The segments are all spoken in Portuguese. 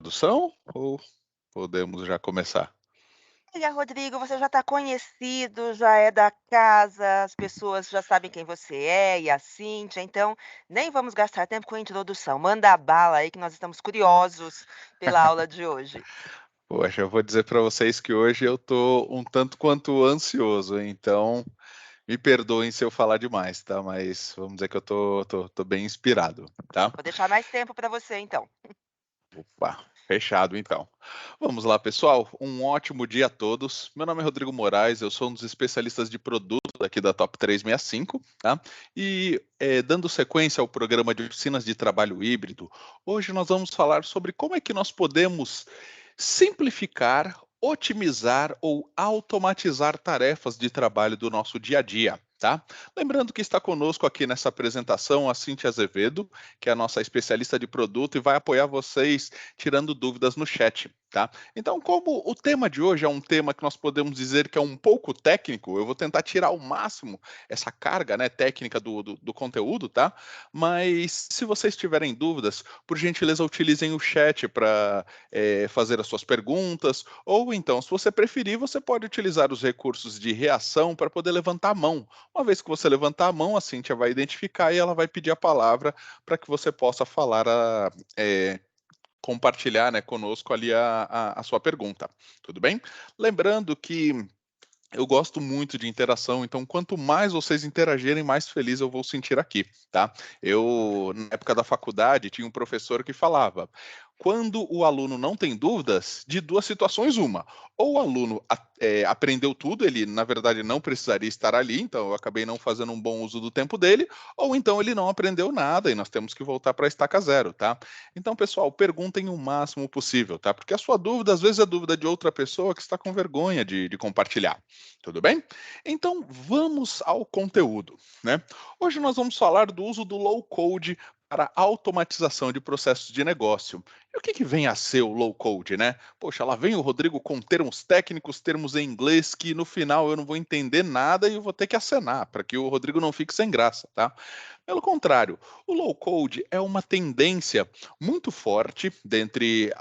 introdução ou podemos já começar? Olha, Rodrigo, você já está conhecido, já é da casa, as pessoas já sabem quem você é e a Cíntia, então nem vamos gastar tempo com a introdução. Manda bala aí que nós estamos curiosos pela aula de hoje. Poxa, eu vou dizer para vocês que hoje eu tô um tanto quanto ansioso, então me perdoem se eu falar demais, tá? Mas vamos dizer que eu tô bem inspirado, tá? Vou deixar mais tempo para você então. Opa, fechado então. Vamos lá, pessoal. Um ótimo dia a todos. Meu nome é Rodrigo Moraes, eu sou um dos especialistas de produto aqui da Top 365, tá? E dando sequência ao programa de oficinas de trabalho híbrido, hoje nós vamos falar sobre como é que nós podemos simplificar, otimizar ou automatizar tarefas de trabalho do nosso dia a dia. Tá? Lembrando que está conosco aqui nessa apresentação a Cíntia Azevedo, que é a nossa especialista de produto e vai apoiar vocês tirando dúvidas no chat. Tá? Então, como o tema de hoje é um tema que nós podemos dizer que é um pouco técnico, eu vou tentar tirar ao máximo essa carga, né, técnica do conteúdo, tá? Mas se vocês tiverem dúvidas, por gentileza, utilizem o chat para fazer as suas perguntas, ou então, se você preferir, você pode utilizar os recursos de reação para poder levantar a mão. Uma vez que você levantar a mão, a Cíntia vai identificar e ela vai pedir a palavra para que você possa falar compartilhar, né, conosco ali a sua pergunta, tudo bem? Lembrando que eu gosto muito de interação, então quanto mais vocês interagirem, mais feliz eu vou sentir aqui, tá? Eu, na época da faculdade, tinha um professor que falava: quando o aluno não tem dúvidas, de duas situações, uma. Ou o aluno aprendeu tudo, ele na verdade não precisaria estar ali, então eu acabei não fazendo um bom uso do tempo dele, ou então ele não aprendeu nada e nós temos que voltar para a estaca zero, tá? Então, pessoal, perguntem o máximo possível, tá? Porque a sua dúvida, às vezes, é dúvida de outra pessoa que está com vergonha de compartilhar. Tudo bem? Então vamos ao conteúdo, né? Hoje nós vamos falar do uso do low code para automatização de processos de negócio. E o que, que vem a ser o low code, né? Poxa, lá vem o Rodrigo com termos técnicos, termos em inglês, que no final eu não vou entender nada e eu vou ter que acenar, para que o Rodrigo não fique sem graça, tá? Pelo contrário, o low code é uma tendência muito forte dentre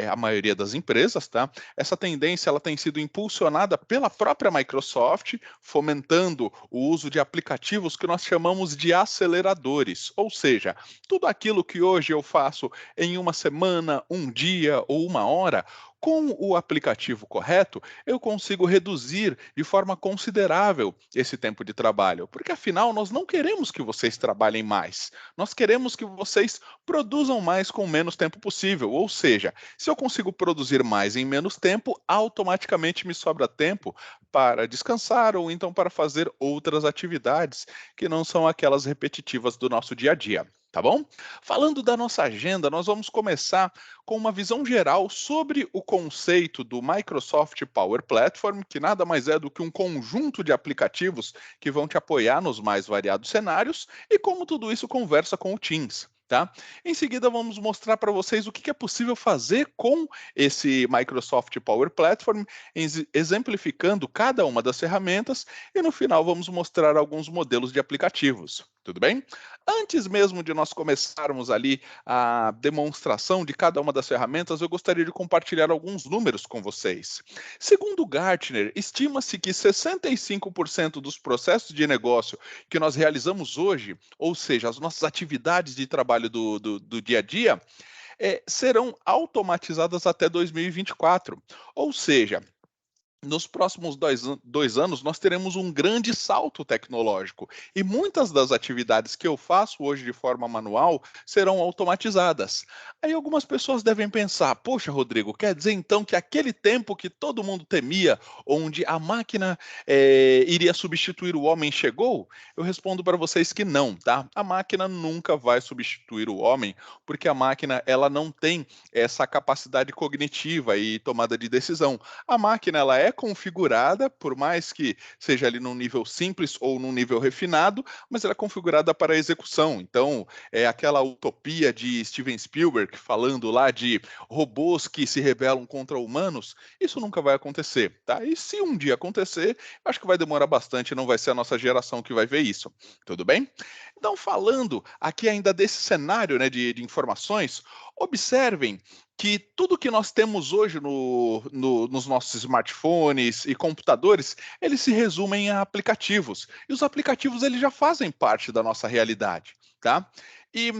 a maioria das empresas, tá? Essa tendência ela tem sido impulsionada pela própria Microsoft, fomentando o uso de aplicativos que nós chamamos de aceleradores, ou seja, tudo aquilo que hoje eu faço em uma semana, um dia ou uma hora, com o aplicativo correto, eu consigo reduzir de forma considerável esse tempo de trabalho, porque afinal nós não queremos que vocês trabalhem mais, nós queremos que vocês produzam mais com menos tempo possível, ou seja, se eu consigo produzir mais em menos tempo, automaticamente me sobra tempo para descansar ou então para fazer outras atividades que não são aquelas repetitivas do nosso dia a dia. Tá bom? Falando da nossa agenda, nós vamos começar com uma visão geral sobre o conceito do Microsoft Power Platform, que nada mais é do que um conjunto de aplicativos que vão te apoiar nos mais variados cenários e como tudo isso conversa com o Teams. Tá? Em seguida, vamos mostrar para vocês o que é possível fazer com esse Microsoft Power Platform, exemplificando cada uma das ferramentas, e no final vamos mostrar alguns modelos de aplicativos. Tudo bem? Antes mesmo de nós começarmos ali a demonstração de cada uma das ferramentas, eu gostaria de compartilhar alguns números com vocês. Segundo Gartner, estima-se que 65% dos processos de negócio que nós realizamos hoje, ou seja, as nossas atividades de trabalho do dia a dia, serão automatizadas até 2024. Ou seja, nos próximos 2 anos, nós teremos um grande salto tecnológico e muitas das atividades que eu faço hoje de forma manual serão automatizadas. Aí algumas pessoas devem pensar: poxa, Rodrigo, quer dizer então que aquele tempo que todo mundo temia, onde a máquina iria substituir o homem, chegou? Eu respondo para vocês que não, tá? A máquina nunca vai substituir o homem, porque a máquina ela não tem essa capacidade cognitiva e tomada de decisão. A máquina ela é configurada, por mais que seja ali num nível simples ou num nível refinado, mas ela é configurada para a execução. Então, é aquela utopia de Steven Spielberg falando lá de robôs que se rebelam contra humanos, isso nunca vai acontecer, tá? E se um dia acontecer, acho que vai demorar bastante, não vai ser a nossa geração que vai ver isso. Tudo bem? Então, falando aqui ainda desse cenário, né, de informações, observem que tudo que nós temos hoje nos nossos smartphones e computadores, eles se resumem a aplicativos. E os aplicativos eles já fazem parte da nossa realidade, tá? E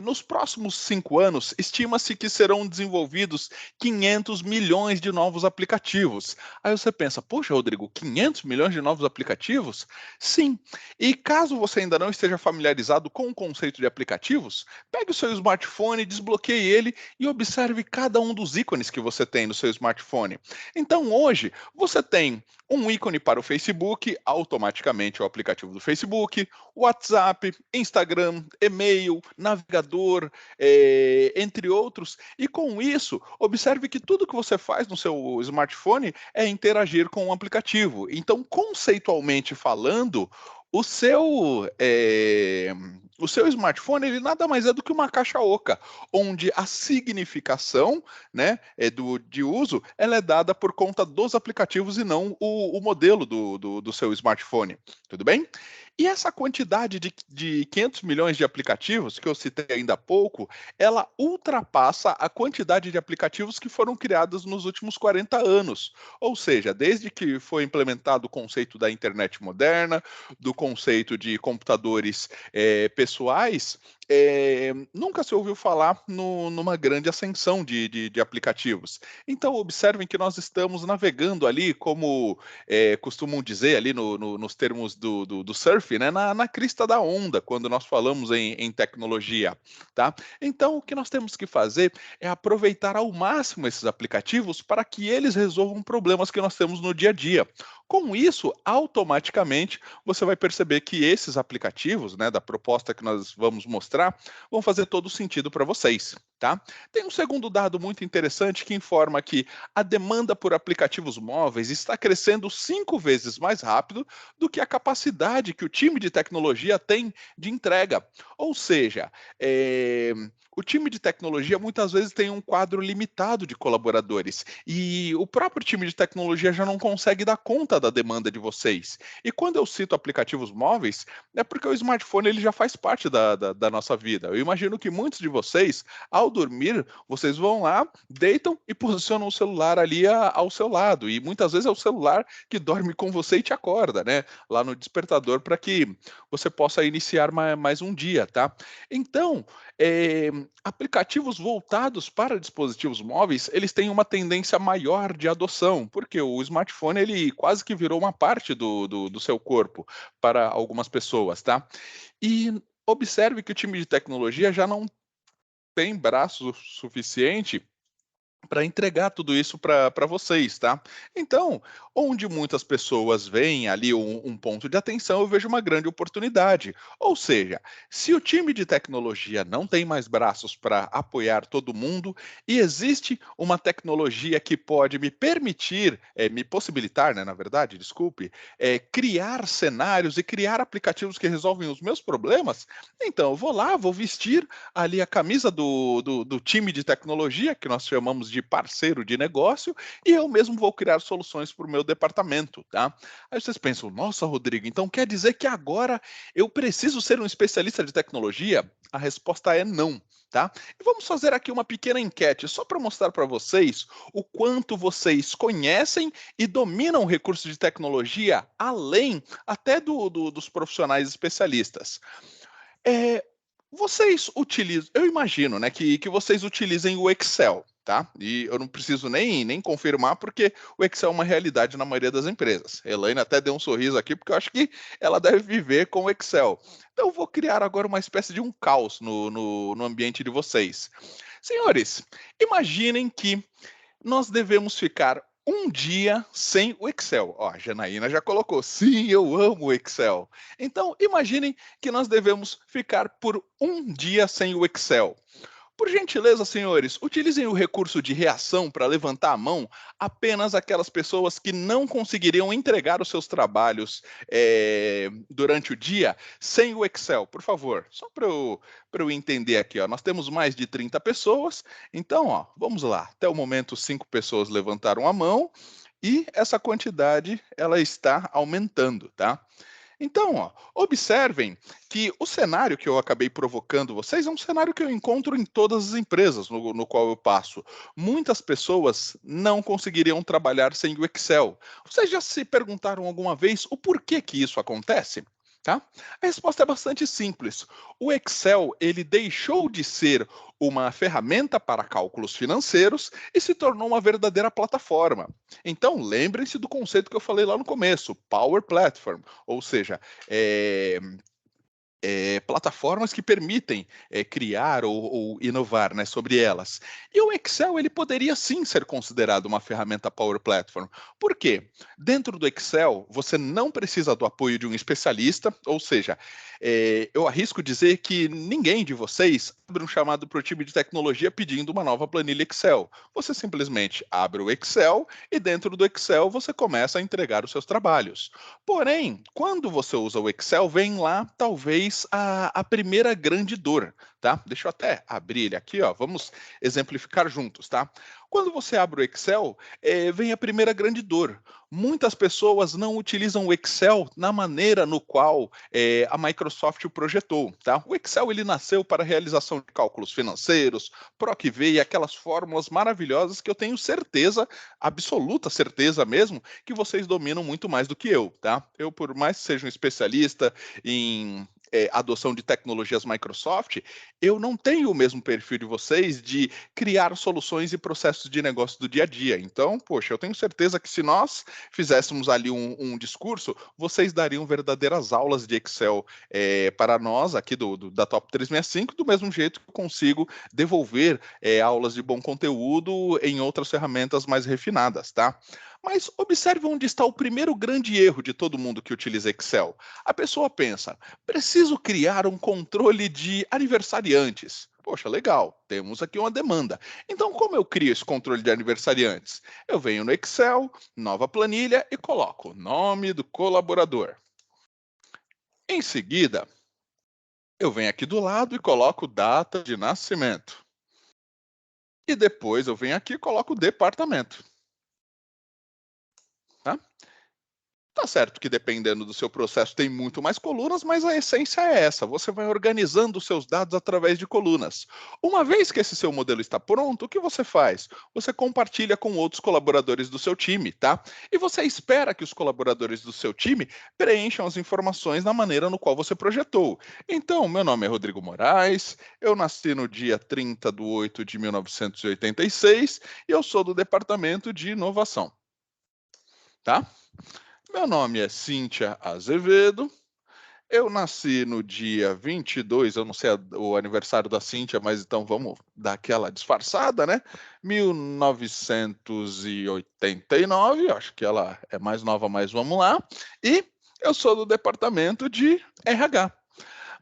nos próximos 5 anos, estima-se que serão desenvolvidos 500 milhões de novos aplicativos. Aí você pensa, poxa, Rodrigo, 500 milhões de novos aplicativos? Sim. E caso você ainda não esteja familiarizado com o conceito de aplicativos, pegue o seu smartphone, desbloqueie ele e observe cada um dos ícones que você tem no seu smartphone. Então, hoje, você tem um ícone para o Facebook, automaticamente é o aplicativo do Facebook, WhatsApp, Instagram, e-mail, navegador, entre outros. E com isso, observe que tudo que você faz no seu smartphone é interagir com o aplicativo. Então, conceitualmente falando, o seu, o seu smartphone ele nada mais é do que uma caixa oca, onde a significação, né, de uso ela é dada por conta dos aplicativos e não o modelo do seu smartphone. Tudo bem? E essa quantidade de 500 milhões de aplicativos, que eu citei ainda há pouco, ela ultrapassa a quantidade de aplicativos que foram criados nos últimos 40 anos. Ou seja, desde que foi implementado o conceito da internet moderna, do conceito de computadores pessoais, nunca se ouviu falar numa grande ascensão de aplicativos. Então, observem que nós estamos navegando ali, como costumam dizer ali nos termos do surf, né, na crista da onda, quando nós falamos em tecnologia. Tá? Então, o que nós temos que fazer é aproveitar ao máximo esses aplicativos para que eles resolvam problemas que nós temos no dia a dia. Com isso, automaticamente, você vai perceber que esses aplicativos, né, da proposta que nós vamos mostrar, vão fazer todo o sentido para vocês, tá? Tem um segundo dado muito interessante que informa que a demanda por aplicativos móveis está crescendo 5 vezes mais rápido do que a capacidade que o time de tecnologia tem de entrega. Ou seja, o time de tecnologia muitas vezes tem um quadro limitado de colaboradores e o próprio time de tecnologia já não consegue dar conta da demanda de vocês. E quando eu cito aplicativos móveis, é porque o smartphone ele já faz parte da nossa vida. Eu imagino que muitos de vocês, ao dormir, vocês vão lá, deitam e posicionam o celular ali ao seu lado. E muitas vezes é o celular que dorme com você e te acorda, né? Lá no despertador para que você possa iniciar mais um dia, tá? Então, aplicativos voltados para dispositivos móveis, eles têm uma tendência maior de adoção, porque o smartphone ele quase que virou uma parte do seu corpo para algumas pessoas, tá? E observe que o time de tecnologia já não tem braço suficiente para entregar tudo isso para vocês, tá? Então, onde muitas pessoas veem ali um ponto de atenção, eu vejo uma grande oportunidade. Ou seja, se o time de tecnologia não tem mais braços para apoiar todo mundo e existe uma tecnologia que pode me permitir, me possibilitar, né, na verdade, desculpe, criar cenários e criar aplicativos que resolvem os meus problemas, então eu vou lá, vou vestir ali a camisa do time de tecnologia, que nós chamamos de parceiro de negócio, e eu mesmo vou criar soluções para o meu departamento, tá? Aí vocês pensam, nossa, Rodrigo, então quer dizer que agora eu preciso ser um especialista de tecnologia? A resposta é não. Tá? E vamos fazer aqui uma pequena enquete só para mostrar para vocês o quanto vocês conhecem e dominam recursos de tecnologia além até dos profissionais especialistas. É, vocês utilizam, eu imagino, né, que vocês utilizem o Excel, tá? E eu não preciso nem confirmar, porque o Excel é uma realidade na maioria das empresas. A Elaine até deu um sorriso aqui, porque eu acho que ela deve viver com o Excel. Então, eu vou criar agora uma espécie de um caos no ambiente de vocês. Senhores, imaginem que nós devemos ficar um dia sem o Excel. Ó, a Janaína já colocou, sim, eu amo o Excel. Então, imaginem que nós devemos ficar por um dia sem o Excel. Por gentileza, senhores, utilizem o recurso de reação para levantar a mão apenas aquelas pessoas que não conseguiriam entregar os seus trabalhos durante o dia sem o Excel, por favor. Só para eu entender aqui, ó. Nós temos mais de 30 pessoas, então, ó, vamos lá. Até o momento, 5 pessoas levantaram a mão e essa quantidade ela está aumentando, tá? Então, ó, observem que o cenário que eu acabei provocando vocês é um cenário que eu encontro em todas as empresas no qual eu passo. Muitas pessoas não conseguiriam trabalhar sem o Excel. Vocês já se perguntaram alguma vez o porquê que isso acontece? Tá? A resposta é bastante simples. O Excel ele deixou de ser uma ferramenta para cálculos financeiros e se tornou uma verdadeira plataforma. Então, lembrem-se do conceito que eu falei lá no começo, Power Platform, ou seja, é, plataformas que permitem criar ou inovar, né, sobre elas. E o Excel ele poderia sim ser considerado uma ferramenta Power Platform. Por quê? Dentro do Excel, você não precisa do apoio de um especialista, ou seja, eu arrisco dizer que ninguém de vocês abre um chamado para o time de tecnologia pedindo uma nova planilha Excel. Você simplesmente abre o Excel e dentro do Excel você começa a entregar os seus trabalhos. Porém, quando você usa o Excel, vem lá talvez a primeira grande dor, tá? Deixa eu até abrir ele aqui, ó. Vamos exemplificar juntos, tá? Quando você abre o Excel, vem a primeira grande dor. Muitas pessoas não utilizam o Excel na maneira no qual a Microsoft o projetou, tá? O Excel ele nasceu para a realização de cálculos financeiros, PROC-V e aquelas fórmulas maravilhosas que eu tenho certeza, absoluta certeza mesmo, que vocês dominam muito mais do que eu, tá? Eu, por mais que seja um especialista em adoção de tecnologias Microsoft, eu não tenho o mesmo perfil de vocês de criar soluções e processos de negócio do dia a dia. Então, poxa, eu tenho certeza que se nós fizéssemos ali um discurso, vocês dariam verdadeiras aulas de Excel para nós aqui da Top 365, do mesmo jeito que eu consigo devolver aulas de bom conteúdo em outras ferramentas mais refinadas, tá? Mas observe onde está o primeiro grande erro de todo mundo que utiliza Excel. A pessoa pensa, preciso criar um controle de aniversariantes. Poxa, legal, temos aqui uma demanda. Então, como eu crio esse controle de aniversariantes? Eu venho no Excel, nova planilha e coloco nome do colaborador. Em seguida, eu venho aqui do lado e coloco data de nascimento. E depois eu venho aqui e coloco departamento. Tá? Tá certo que dependendo do seu processo tem muito mais colunas, mas a essência é essa. Você vai organizando os seus dados através de colunas. Uma vez que esse seu modelo está pronto, o que você faz? Você compartilha com outros colaboradores do seu time, tá? E você espera que os colaboradores do seu time preencham as informações da maneira no qual você projetou. Então, meu nome é Rodrigo Moraes, eu nasci no dia 30/8/1986 e eu sou do departamento de inovação, tá? Meu nome é Cíntia Azevedo. Eu nasci no dia 22, eu não sei o aniversário da Cíntia, mas então vamos dar aquela disfarçada, né? 1989, acho que ela é mais nova, mas vamos lá. E eu sou do departamento de RH.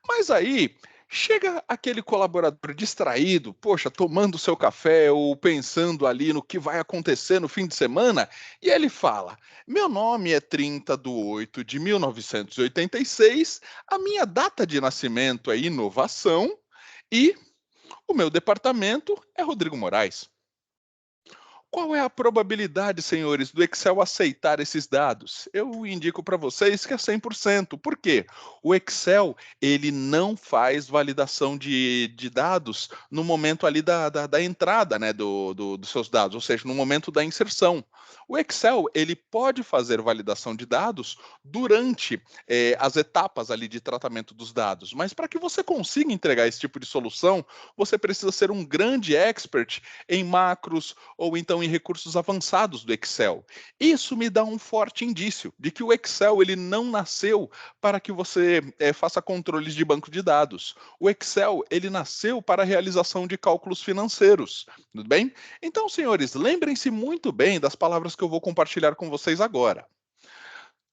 Mas aí chega aquele colaborador distraído, poxa, tomando seu café ou pensando ali no que vai acontecer no fim de semana, e ele fala: Meu nome é 30/8/1986, a minha data de nascimento é inovação e o meu departamento é Rodrigo Moraes. Qual é a probabilidade, senhores, do Excel aceitar esses dados? Eu indico para vocês que é 100%. Por quê? O Excel ele não faz validação de dados no momento ali da entrada, né, dos seus dados, ou seja, no momento da inserção. O Excel ele pode fazer validação de dados durante as etapas ali de tratamento dos dados, mas para que você consiga entregar esse tipo de solução, você precisa ser um grande expert em macros ou então em recursos avançados do Excel. Isso me dá um forte indício de que o Excel ele não nasceu para que você faça controles de banco de dados. O Excel ele nasceu para a realização de cálculos financeiros, tudo bem? Então, senhores, lembrem-se muito bem das palavras que eu vou compartilhar com vocês agora.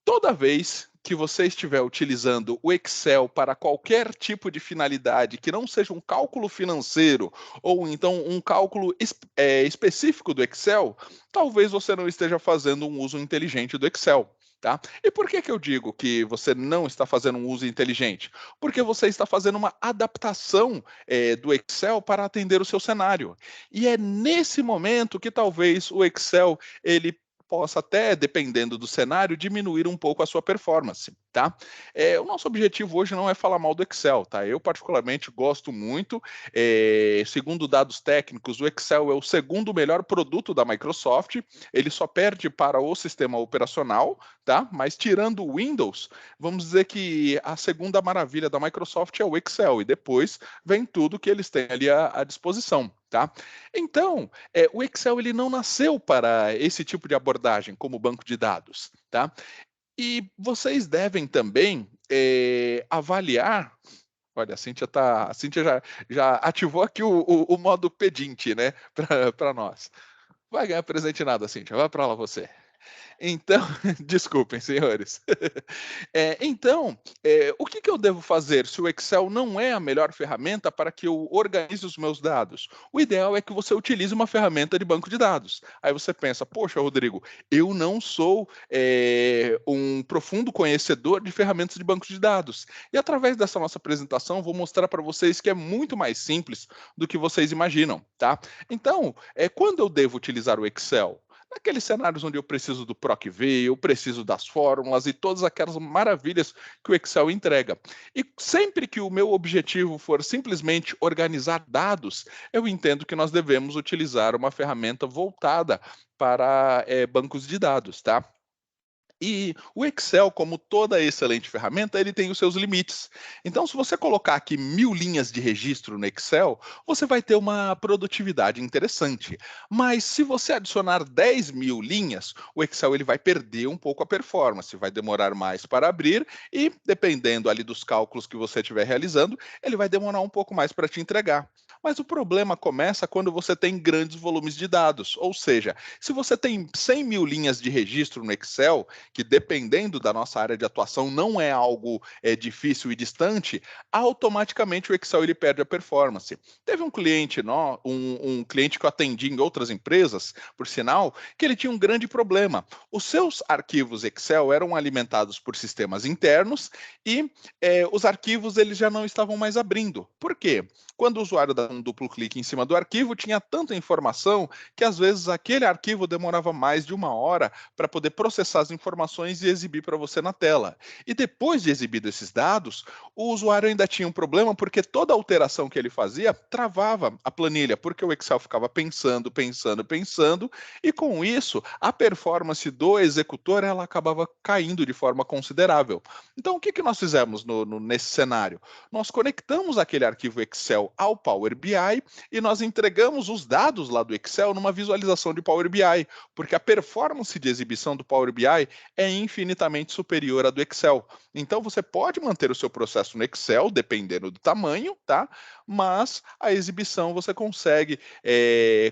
Toda vez que você estiver utilizando o Excel para qualquer tipo de finalidade que não seja um cálculo financeiro ou então um cálculo específico do Excel, talvez você não esteja fazendo um uso inteligente do Excel. Tá? E por que eu digo que você não está fazendo um uso inteligente? Porque você está fazendo uma adaptação do Excel para atender o seu cenário. E é nesse momento que talvez o Excel ele possa até, dependendo do cenário, diminuir um pouco a sua performance, tá? O nosso objetivo hoje não é falar mal do Excel, tá? Eu particularmente gosto muito, segundo dados técnicos, o Excel é o segundo melhor produto da Microsoft, ele só perde para o sistema operacional, tá? Mas tirando o Windows, vamos dizer que a segunda maravilha da Microsoft é o Excel, e depois vem tudo que eles têm ali à disposição, tá? Então, o Excel ele não nasceu para esse tipo de abordagem como banco de dados, tá? E vocês devem também avaliar. Olha, a Cíntia já ativou aqui o modo pedinte, né, para nós. Vai ganhar presente nada, Cíntia. Vai para lá você. Então, desculpem, senhores. O que eu devo fazer se o Excel não é a melhor ferramenta para que eu organize os meus dados? O ideal é que você utilize uma ferramenta de banco de dados. Aí você pensa, poxa, Rodrigo, eu não sou um profundo conhecedor de ferramentas de banco de dados. E através dessa nossa apresentação, vou mostrar para vocês que é muito mais simples do que vocês imaginam, tá? Então, quando eu devo utilizar o Excel? Naqueles cenários onde eu preciso do PROC-V, eu preciso das fórmulas e todas aquelas maravilhas que o Excel entrega. E sempre que o meu objetivo for simplesmente organizar dados, eu entendo que nós devemos utilizar uma ferramenta voltada para bancos de dados, tá? E o Excel, como toda excelente ferramenta, ele tem os seus limites. Então, se você colocar aqui 1000 linhas de registro no Excel, você vai ter uma produtividade interessante. Mas se você adicionar 10.000 linhas, o Excel ele vai perder um pouco a performance, vai demorar mais para abrir e, dependendo ali dos cálculos que você estiver realizando, ele vai demorar um pouco mais para te entregar. Mas o problema começa quando você tem grandes volumes de dados, ou seja, se você tem 100.000 linhas de registro no Excel, que dependendo da nossa área de atuação não é algo difícil e distante, automaticamente o Excel ele perde a performance. Teve um cliente, um cliente que eu atendi em outras empresas, por sinal, que ele tinha um grande problema. Os seus arquivos Excel eram alimentados por sistemas internos e os arquivos eles já não estavam mais abrindo. Por quê? Quando o usuário dava um duplo clique em cima do arquivo, tinha tanta informação que às vezes aquele arquivo demorava mais de 1 hora para poder processar as informações e exibir para você na tela. E depois de exibido esses dados, o usuário ainda tinha um problema porque toda alteração que ele fazia travava a planilha, porque o Excel ficava pensando, pensando, pensando, e com isso a performance do executor ela acabava caindo de forma considerável. Então o que nós fizemos nesse cenário? Nós conectamos aquele arquivo Excel ao Power BI e nós entregamos os dados lá do Excel numa visualização de Power BI, porque a performance de exibição do Power BI é infinitamente superior à do Excel. Então você pode manter o seu processo no Excel, dependendo do tamanho, tá? Mas a exibição você consegue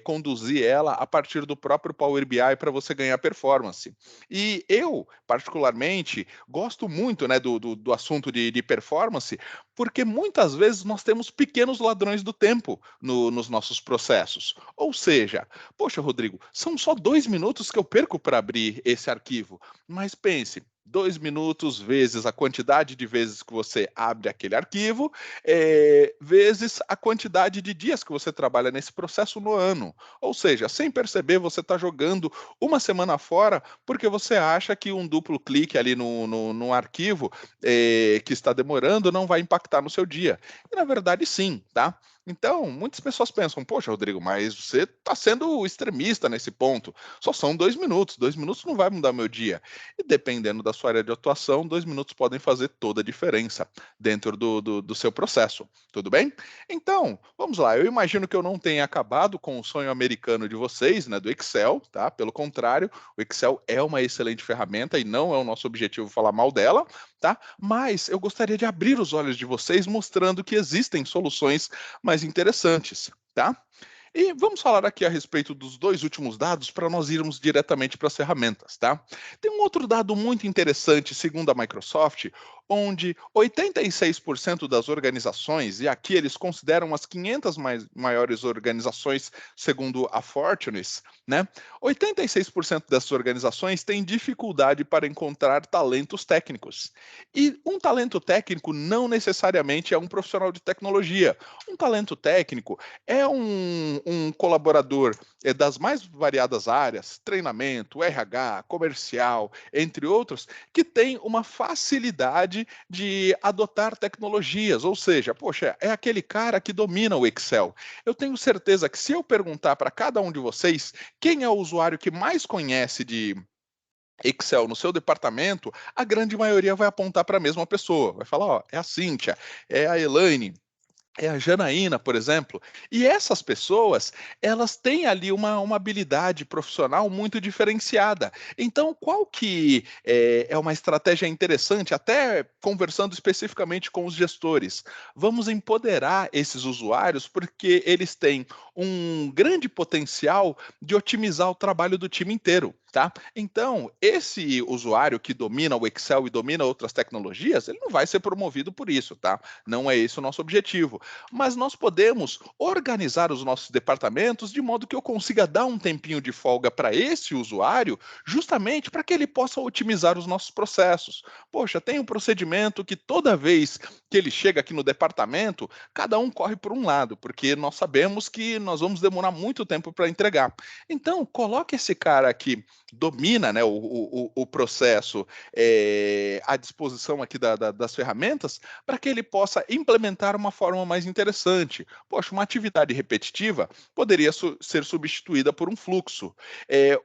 conduzir ela a partir do próprio Power BI para você ganhar performance. E eu, particularmente, gosto muito, né, do assunto de performance, porque muitas vezes nós temos pequenos ladrões do tempo nos nossos processos. Ou seja, poxa, Rodrigo, são só 2 minutos que eu perco para abrir esse arquivo. Mas pense, 2 minutos vezes a quantidade de vezes que você abre aquele arquivo, vezes a quantidade de dias que você trabalha nesse processo no ano. Ou seja, sem perceber, você está jogando uma semana fora porque você acha que um duplo clique ali no arquivo que está demorando não vai impactar no seu dia. E na verdade, sim, tá? Então, muitas pessoas pensam, poxa, Rodrigo, mas você está sendo extremista nesse ponto. Só são 2 minutos. 2 minutos não vai mudar meu dia. E dependendo da sua área de atuação, 2 minutos podem fazer toda a diferença dentro do seu processo. Tudo bem? Então, vamos lá. Eu imagino que eu não tenha acabado com o sonho americano de vocês, né, do Excel, tá? Pelo contrário, o Excel é uma excelente ferramenta e não é o nosso objetivo falar mal dela, tá? Mas eu gostaria de abrir os olhos de vocês mostrando que existem soluções mais interessantes, tá? E vamos falar aqui a respeito dos 2 últimos dados para nós irmos diretamente para as ferramentas, tá? Tem um outro dado muito interessante, segundo a Microsoft, onde 86% das organizações, e aqui eles consideram as 500 maiores organizações, segundo a Fortunes, né? 86% dessas organizações têm dificuldade para encontrar talentos técnicos. E um talento técnico não necessariamente é um profissional de tecnologia. Um talento técnico é um colaborador das mais variadas áreas, treinamento, RH, comercial, entre outros, que tem uma facilidade de adotar tecnologias, ou seja, poxa, é aquele cara que domina o Excel. Eu tenho certeza que se eu perguntar para cada um de vocês quem é o usuário que mais conhece de Excel no seu departamento, a grande maioria vai apontar para a mesma pessoa, vai falar, ó, é a Cíntia, é a Elaine, é a Janaína, por exemplo. E essas pessoas, elas têm ali uma habilidade profissional muito diferenciada. Então, qual que é uma estratégia interessante, até conversando especificamente com os gestores? Vamos empoderar esses usuários porque eles têm um grande potencial de otimizar o trabalho do time inteiro. Tá? Então, esse usuário que domina o Excel e domina outras tecnologias, ele não vai ser promovido por isso, tá? Não é esse o nosso objetivo. Mas nós podemos organizar os nossos departamentos de modo que eu consiga dar um tempinho de folga para esse usuário, justamente para que ele possa otimizar os nossos processos. Poxa, tem um procedimento que toda vez que ele chega aqui no departamento, cada um corre por um lado, porque nós sabemos que nós vamos demorar muito tempo para entregar. Então, coloque esse cara aqui domina, né, o processo à disposição aqui das ferramentas para que ele possa implementar uma forma mais interessante. Poxa, uma atividade repetitiva poderia ser substituída por um fluxo.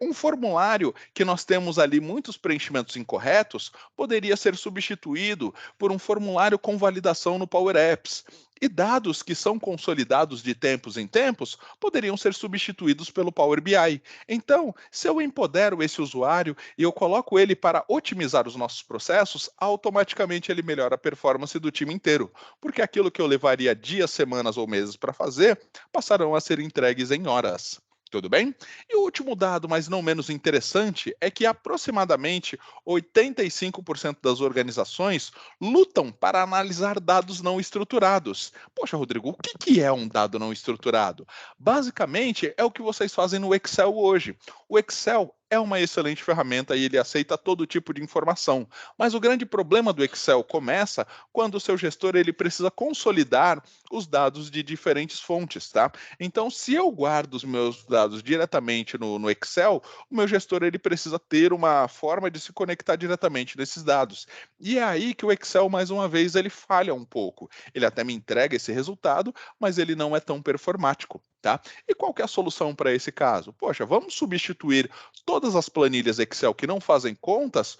Um formulário que nós temos ali muitos preenchimentos incorretos poderia ser substituído por um formulário com validação no Power Apps. E dados que são consolidados de tempos em tempos poderiam ser substituídos pelo Power BI. Então, se eu empodero esse usuário e eu coloco ele para otimizar os nossos processos, automaticamente ele melhora a performance do time inteiro, porque aquilo que eu levaria dias, semanas ou meses para fazer, passarão a ser entregues em horas. Tudo bem? E o último dado, mas não menos interessante, é que aproximadamente 85% das organizações lutam para analisar dados não estruturados. Poxa, Rodrigo, o que é um dado não estruturado? Basicamente, é o que vocês fazem no Excel hoje. O Excel é uma excelente ferramenta e ele aceita todo tipo de informação. Mas o grande problema do Excel começa quando o seu gestor ele precisa consolidar os dados de diferentes fontes, tá? Então, se eu guardo os meus dados diretamente no Excel, o meu gestor ele precisa ter uma forma de se conectar diretamente nesses dados. E é aí que o Excel, mais uma vez, ele falha um pouco. Ele até me entrega esse resultado, mas ele não é tão performático. Tá? E qual que é a solução para esse caso? Poxa, vamos substituir todas as planilhas Excel que não fazem contas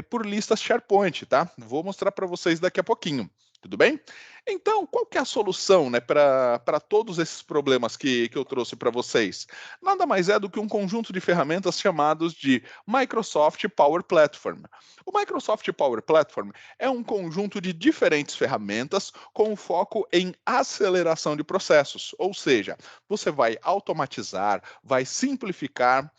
por listas SharePoint, tá? Vou mostrar para vocês daqui a pouquinho. Tudo bem? Então, qual que é a solução, né, para todos esses problemas que eu trouxe para vocês? Nada mais é do que um conjunto de ferramentas chamados de Microsoft Power Platform. O Microsoft Power Platform é um conjunto de diferentes ferramentas com foco em aceleração de processos, ou seja, você vai automatizar, vai simplificar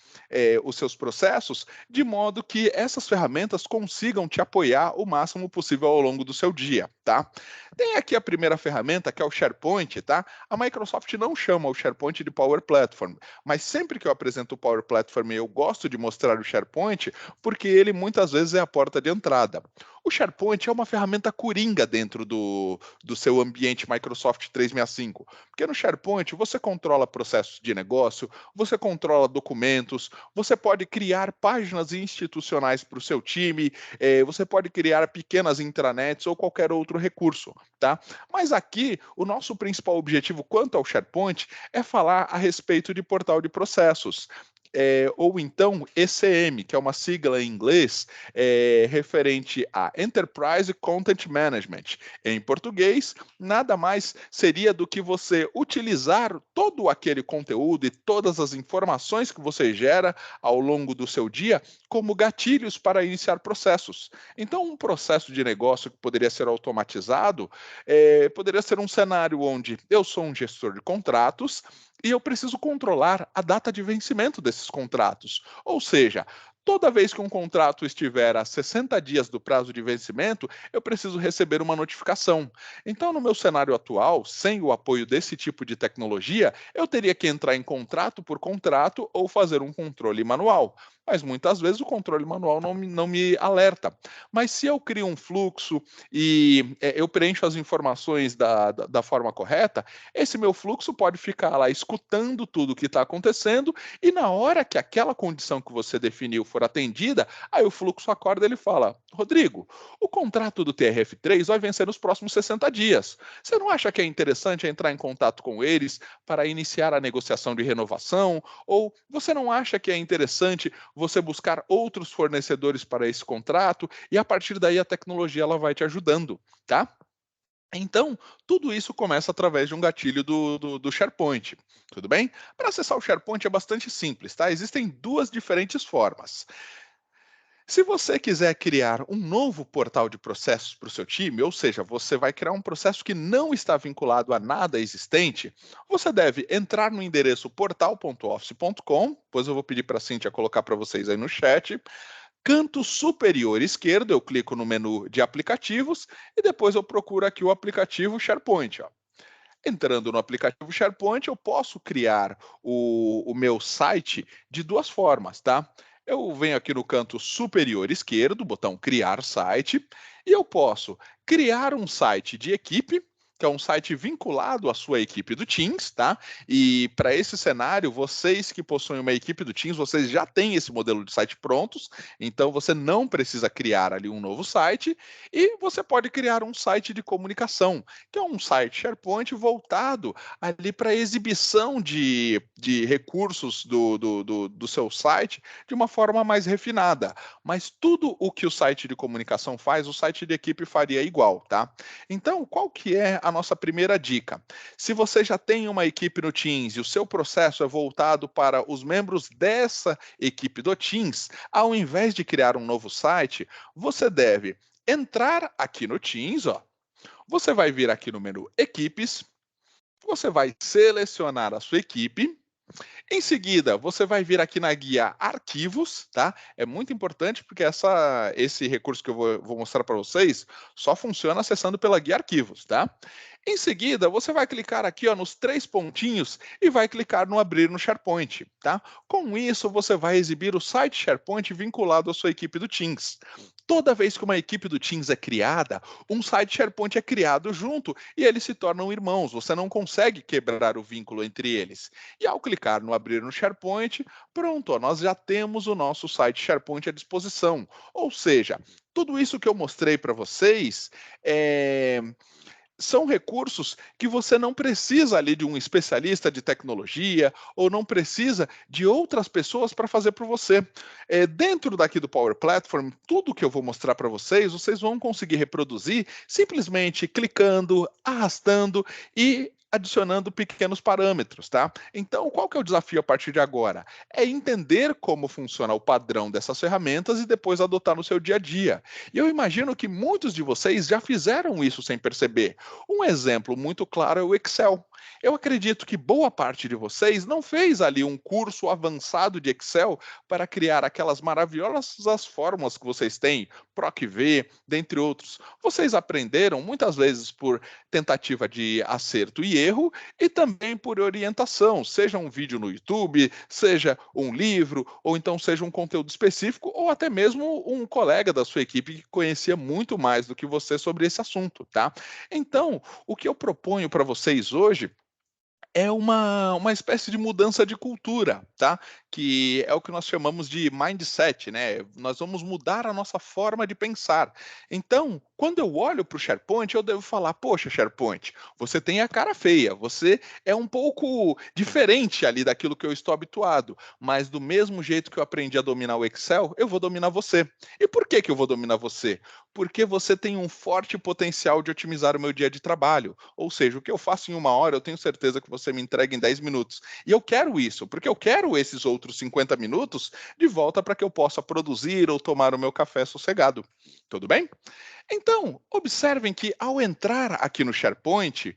os seus processos de modo que essas ferramentas consigam te apoiar o máximo possível ao longo do seu dia, tá? Tem aqui a primeira ferramenta, que é o SharePoint, tá? A Microsoft não chama o SharePoint de Power Platform, mas sempre que eu apresento o Power Platform, eu gosto de mostrar o SharePoint, porque ele muitas vezes é a porta de entrada. O SharePoint é uma ferramenta coringa dentro do seu ambiente Microsoft 365, porque no SharePoint você controla processos de negócio, você controla documentos, você pode criar páginas institucionais para o seu time, você pode criar pequenas intranets ou qualquer outro recurso, tá? Mas aqui, o nosso principal objetivo quanto ao SharePoint é falar a respeito de portal de processos. Ou então ECM, que é uma sigla em inglês referente a Enterprise Content Management. Em português, nada mais seria do que você utilizar todo aquele conteúdo e todas as informações que você gera ao longo do seu dia como gatilhos para iniciar processos. Então, um processo de negócio que poderia ser automatizado poderia ser um cenário onde eu sou um gestor de contratos e eu preciso controlar a data de vencimento desses contratos. Ou seja, Toda vez que um contrato estiver a 60 dias do prazo de vencimento, eu preciso receber uma notificação. Então, no meu cenário atual, sem o apoio desse tipo de tecnologia, eu teria que entrar em contrato por contrato ou fazer um controle manual. Mas muitas vezes o controle manual não me alerta. Mas se eu crio um fluxo e eu preencho as informações da forma correta, esse meu fluxo pode ficar lá escutando tudo o que está acontecendo e na hora que aquela condição que você definiu for atendida, aí o fluxo acorda e ele fala: Rodrigo, o contrato do TRF3 vai vencer nos próximos 60 dias. Você não acha que é interessante entrar em contato com eles para iniciar a negociação de renovação? Ou você não acha que é interessante você buscar outros fornecedores para esse contrato? E a partir daí a tecnologia ela vai te ajudando, tá? Então, tudo isso começa através de um gatilho do SharePoint, tudo bem? Para acessar o SharePoint é bastante simples, tá? Existem duas diferentes formas. Se você quiser criar um novo portal de processos para o seu time, ou seja, você vai criar um processo que não está vinculado a nada existente, você deve entrar no endereço portal.office.com, depois eu vou pedir para a Cíntia colocar para vocês aí no chat. Canto superior esquerdo, eu clico no menu de aplicativos e depois eu procuro aqui o aplicativo SharePoint. Ó. Entrando no aplicativo SharePoint, eu posso criar o meu site de duas formas, tá? Eu venho aqui no canto superior esquerdo, botão criar site, e eu posso criar um site de equipe, que é um site vinculado à sua equipe do Teams, tá? E para esse cenário, vocês que possuem uma equipe do Teams, vocês já têm esse modelo de site prontos, então você não precisa criar ali um novo site, e você pode criar um site de comunicação, que é um site SharePoint voltado ali para exibição de recursos do seu site de uma forma mais refinada. Mas tudo o que o site de comunicação faz, o site de equipe faria igual, tá? Então, qual que é a nossa primeira dica? Se você já tem uma equipe no Teams e o seu processo é voltado para os membros dessa equipe do Teams, ao invés de criar um novo site, você deve entrar aqui no Teams, ó, você vai vir aqui no menu Equipes, você vai selecionar a sua equipe. Em seguida, você vai vir aqui na guia Arquivos, tá? É muito importante porque esse recurso que eu vou mostrar para vocês só funciona acessando pela guia Arquivos, tá? Em seguida, você vai clicar aqui ó, nos três pontinhos e vai clicar no Abrir no SharePoint, tá? Com isso, você vai exibir o site SharePoint vinculado à sua equipe do Teams. Toda vez que uma equipe do Teams é criada, um site SharePoint é criado junto e eles se tornam irmãos. Você não consegue quebrar o vínculo entre eles. E ao clicar no Abrir no SharePoint, pronto, ó, nós já temos o nosso site SharePoint à disposição. Ou seja, tudo isso que eu mostrei para vocês são recursos que você não precisa ali de um especialista de tecnologia ou não precisa de outras pessoas para fazer por você. Dentro daqui do Power Platform, tudo que eu vou mostrar para vocês, vocês vão conseguir reproduzir simplesmente clicando, arrastando e adicionando pequenos parâmetros, tá? Então, qual que é o desafio a partir de agora? É entender como funciona o padrão dessas ferramentas e depois adotar no seu dia a dia. E eu imagino que muitos de vocês já fizeram isso sem perceber. Um exemplo muito claro é o Excel. Eu acredito que boa parte de vocês não fez ali um curso avançado de Excel para criar aquelas maravilhosas fórmulas que vocês têm, PROC-V, dentre outros. Vocês aprenderam muitas vezes por tentativa de acerto e erro e também por orientação, seja um vídeo no YouTube, seja um livro, ou então seja um conteúdo específico, ou até mesmo um colega da sua equipe que conhecia muito mais do que você sobre esse assunto, tá? Então, o que eu proponho para vocês hoje é uma espécie de mudança de cultura, tá? Que é o que nós chamamos de mindset, né? Nós vamos mudar a nossa forma de pensar. Então, quando eu olho para o SharePoint, eu devo falar: poxa, SharePoint, você tem a cara feia, você é um pouco diferente ali daquilo que eu estou habituado, mas do mesmo jeito que eu aprendi a dominar o Excel, eu vou dominar você. E por que que eu vou dominar você? Porque você tem um forte potencial de otimizar o meu dia de trabalho. Ou seja, o que eu faço em 1 hora, eu tenho certeza que você me entrega em 10 minutos. E eu quero isso, porque eu quero esses outros outros 50 minutos de volta para que eu possa produzir ou tomar o meu café sossegado. Tudo bem? Então, observem que ao entrar aqui no SharePoint,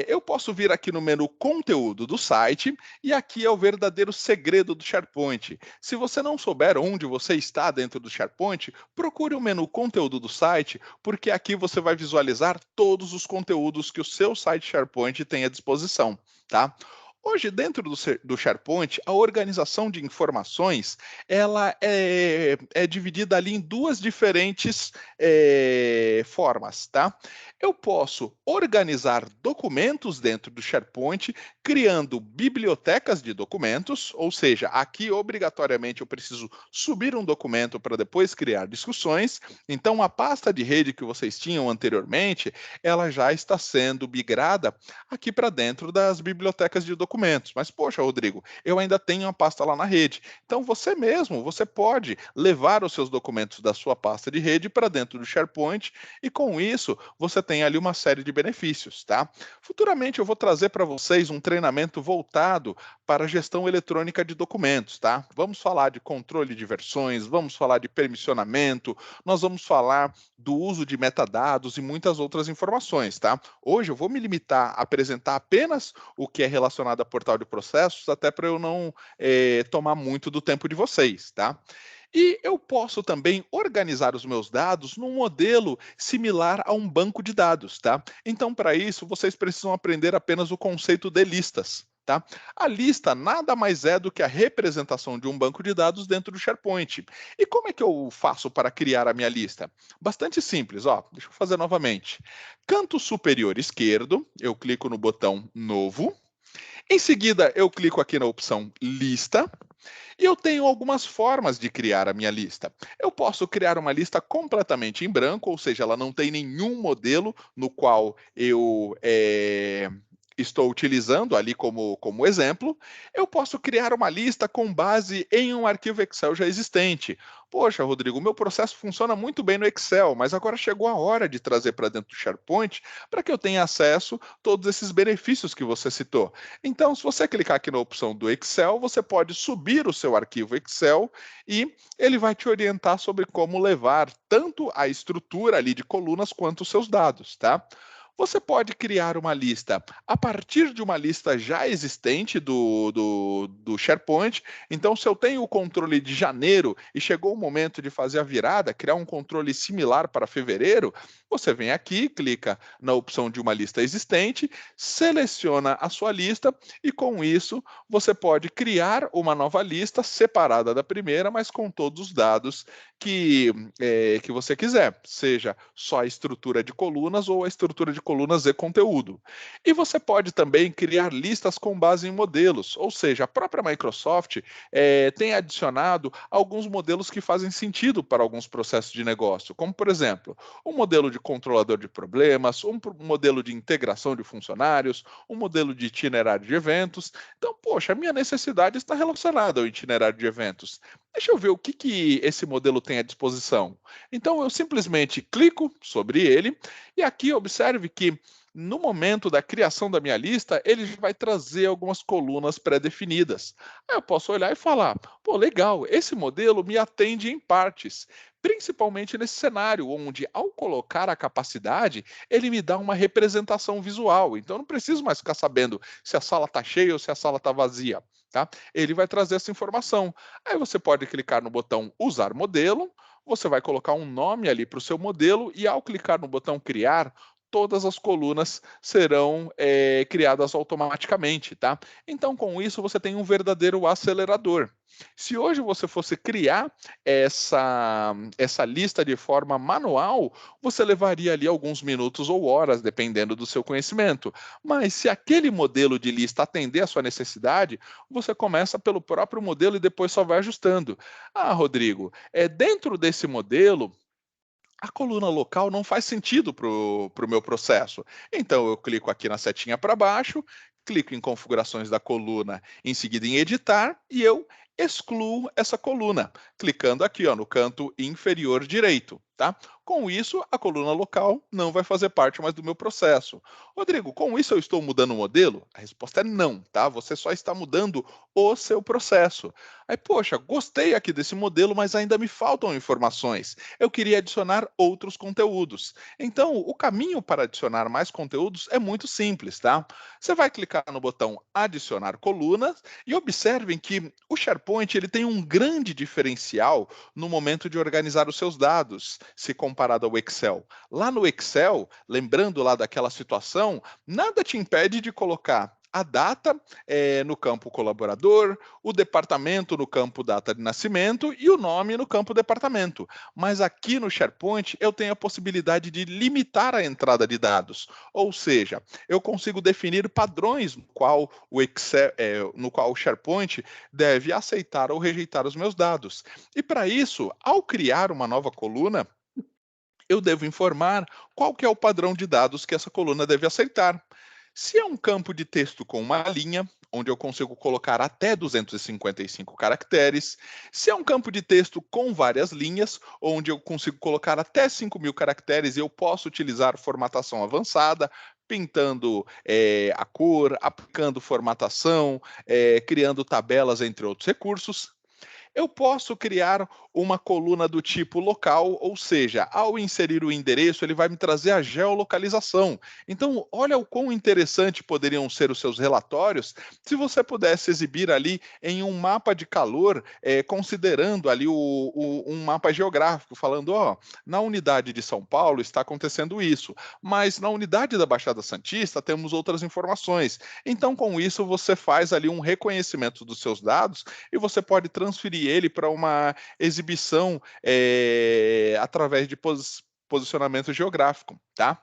eu posso vir aqui no menu Conteúdo do site e aqui é o verdadeiro segredo do SharePoint. Se você não souber onde você está dentro do SharePoint, procure o menu Conteúdo do site, porque aqui você vai visualizar todos os conteúdos que o seu site SharePoint tem à disposição, tá? Hoje, dentro do SharePoint, a organização de informações ela é dividida ali em duas diferentes formas, tá? Eu posso organizar documentos dentro do SharePoint, criando bibliotecas de documentos, ou seja, aqui obrigatoriamente eu preciso subir um documento para depois criar discussões. Então, a pasta de rede que vocês tinham anteriormente, ela já está sendo migrada aqui para dentro das bibliotecas de documentos. Mas, poxa, Rodrigo, eu ainda tenho uma pasta lá na rede. Então, você pode levar os seus documentos da sua pasta de rede para dentro do SharePoint e, com isso, você tem ali uma série de benefícios, tá? Futuramente, eu vou trazer para vocês um treinamento voltado para a gestão eletrônica de documentos, tá? Vamos falar de controle de versões, vamos falar de permissionamento, nós vamos falar do uso de metadados e muitas outras informações, tá? Hoje eu vou me limitar a apresentar apenas o que é relacionado a portal de processos, até para eu não tomar muito do tempo de vocês, tá? E eu posso também organizar os meus dados num modelo similar a um banco de dados, tá? Então, para isso, vocês precisam aprender apenas o conceito de listas. Tá? A lista nada mais é do que a representação de um banco de dados dentro do SharePoint. E como é que eu faço para criar a minha lista? Bastante simples, ó. Deixa eu fazer novamente. Canto superior esquerdo, eu clico no botão Novo. Em seguida, eu clico aqui na opção Lista. E eu tenho algumas formas de criar a minha lista. Eu posso criar uma lista completamente em branco, ou seja, ela não tem nenhum modelo no qual eu estou utilizando ali como exemplo. Eu posso criar uma lista com base em um arquivo Excel já existente. Poxa, Rodrigo, o meu processo funciona muito bem no Excel, mas agora chegou a hora de trazer para dentro do SharePoint para que eu tenha acesso a todos esses benefícios que você citou. Então, se você clicar aqui na opção do Excel, você pode subir o seu arquivo Excel e ele vai te orientar sobre como levar tanto a estrutura ali de colunas quanto os seus dados, tá? Você pode criar uma lista a partir de uma lista já existente do SharePoint. Então, se eu tenho o controle de janeiro e chegou o momento de fazer a virada, criar um controle similar para fevereiro, você vem aqui, clica na opção de uma lista existente, seleciona a sua lista e, com isso, você pode criar uma nova lista separada da primeira, mas com todos os dados que você quiser, seja só a estrutura de colunas ou a estrutura de colunas e conteúdo. E você pode também criar listas com base em modelos, ou seja, a própria Microsoft tem adicionado alguns modelos que fazem sentido para alguns processos de negócio, como, por exemplo, um modelo de controlador de problemas, um modelo de integração de funcionários, um modelo de itinerário de eventos. Então, poxa, a minha necessidade está relacionada ao itinerário de eventos. Deixa eu ver o que esse modelo tem à disposição. Então, eu simplesmente clico sobre ele e aqui observe que no momento da criação da minha lista, ele vai trazer algumas colunas pré-definidas. Aí eu posso olhar e falar, pô, legal, esse modelo me atende em partes, principalmente nesse cenário, onde ao colocar a capacidade, ele me dá uma representação visual. Então, eu não preciso mais ficar sabendo se a sala está cheia ou se a sala está vazia. Tá? Ele vai trazer essa informação. Aí você pode clicar no botão Usar Modelo, você vai colocar um nome ali para o seu modelo e ao clicar no botão Criar, todas as colunas serão criadas automaticamente, tá? Então, com isso, você tem um verdadeiro acelerador. Se hoje você fosse criar essa lista de forma manual, você levaria ali alguns minutos ou horas, dependendo do seu conhecimento. Mas se aquele modelo de lista atender a sua necessidade, você começa pelo próprio modelo e depois só vai ajustando. Ah, Rodrigo, dentro desse modelo, a coluna local não faz sentido para o meu processo. Então, eu clico aqui na setinha para baixo, clico em configurações da coluna, em seguida em editar, e eu excluo essa coluna, clicando aqui ó, no canto inferior direito. Tá? Com isso, a coluna local não vai fazer parte mais do meu processo. Rodrigo, com isso eu estou mudando o modelo? A resposta é não, tá? Você só está mudando o seu processo. Aí, poxa, gostei aqui desse modelo, mas ainda me faltam informações. Eu queria adicionar outros conteúdos. Então, o caminho para adicionar mais conteúdos é muito simples, tá? Você vai clicar no botão adicionar colunas e observem que o SharePoint ele tem um grande diferencial no momento de organizar os seus dados, se comparado ao Excel. Lá no Excel, lembrando lá daquela situação, nada te impede de colocar a data no campo colaborador, o departamento no campo data de nascimento e o nome no campo departamento. Mas aqui no SharePoint eu tenho a possibilidade de limitar a entrada de dados, ou seja, eu consigo definir padrões no qual o SharePoint deve aceitar ou rejeitar os meus dados. E para isso, ao criar uma nova coluna, eu devo informar qual que é o padrão de dados que essa coluna deve aceitar. Se é um campo de texto com uma linha, onde eu consigo colocar até 255 caracteres, se é um campo de texto com várias linhas, onde eu consigo colocar até 5.000 caracteres e eu posso utilizar formatação avançada, pintando a cor, aplicando formatação, criando tabelas, entre outros recursos. Eu posso criar uma coluna do tipo local, ou seja, ao inserir o endereço, ele vai me trazer a geolocalização. Então, olha o quão interessante poderiam ser os seus relatórios se você pudesse exibir ali em um mapa de calor, considerando ali um mapa geográfico, falando, ó, na unidade de São Paulo está acontecendo isso, mas na unidade da Baixada Santista temos outras informações. Então, com isso, você faz ali um reconhecimento dos seus dados e você pode transferir ele para uma exibição através de posicionamento geográfico, tá?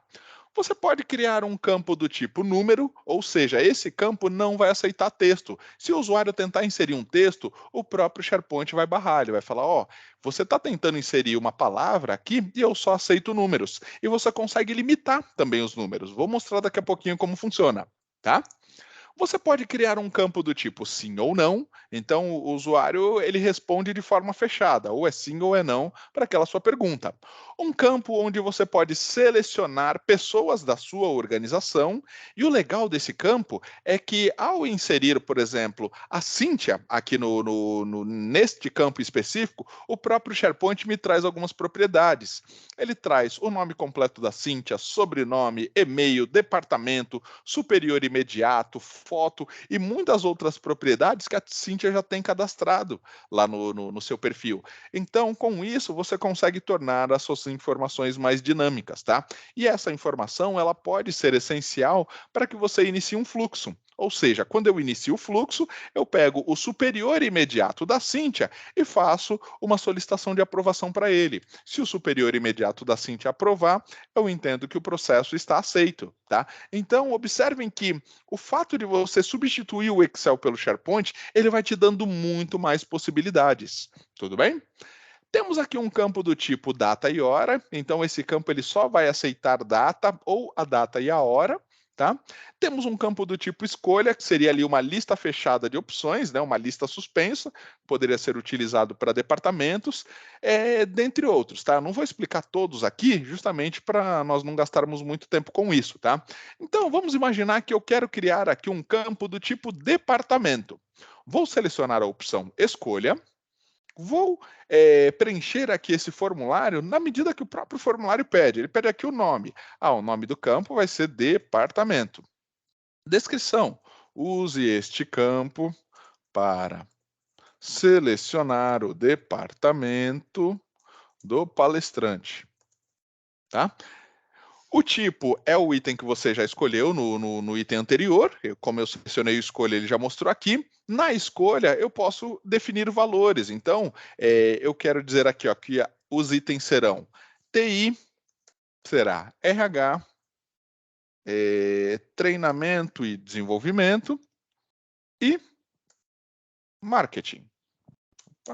Você pode criar um campo do tipo número, ou seja, esse campo não vai aceitar texto. Se o usuário tentar inserir um texto, o próprio SharePoint vai barrar, ele vai falar, ó, você está tentando inserir uma palavra aqui e eu só aceito números. E você consegue limitar também os números. Vou mostrar daqui a pouquinho como funciona, tá? Você pode criar um campo do tipo sim ou não, então o usuário ele responde de forma fechada, ou é sim ou é não para aquela sua pergunta. Um campo onde você pode selecionar pessoas da sua organização, e o legal desse campo é que ao inserir, por exemplo, a Cíntia aqui neste campo específico, o próprio SharePoint me traz algumas propriedades. Ele traz o nome completo da Cíntia, sobrenome, e-mail, departamento, superior imediato, foto e muitas outras propriedades que a Cíntia já tem cadastrado lá no seu perfil. Então, com isso, você consegue tornar as suas informações mais dinâmicas, tá? E essa informação, ela pode ser essencial para que você inicie um fluxo. Ou seja, quando eu inicio o fluxo, eu pego o superior imediato da Cíntia e faço uma solicitação de aprovação para ele. Se o superior imediato da Cíntia aprovar, eu entendo que o processo está aceito, tá? Então, observem que o fato de você substituir o Excel pelo SharePoint, ele vai te dando muito mais possibilidades. Tudo bem? Temos aqui um campo do tipo data e hora, então esse campo ele só vai aceitar data ou a data e a hora. Tá? Temos um campo do tipo escolha, que seria ali uma lista fechada de opções, né? Uma lista suspensa, poderia ser utilizado para departamentos, dentre outros. Tá? Não vou explicar todos aqui, justamente para nós não gastarmos muito tempo com isso. Tá? Então, vamos imaginar que eu quero criar aqui um campo do tipo departamento. Vou selecionar a opção escolha, vou preencher aqui esse formulário na medida que o próprio formulário pede. Ele pede aqui o nome. Ah, o nome do campo vai ser departamento. Descrição. Use este campo para selecionar o departamento do palestrante. Tá? O tipo é o item que você já escolheu no item anterior. Como eu selecionei o escolha, ele já mostrou aqui. Na escolha, eu posso definir valores. Então, eu quero dizer aqui ó, que os itens serão TI, será RH, treinamento e desenvolvimento e marketing.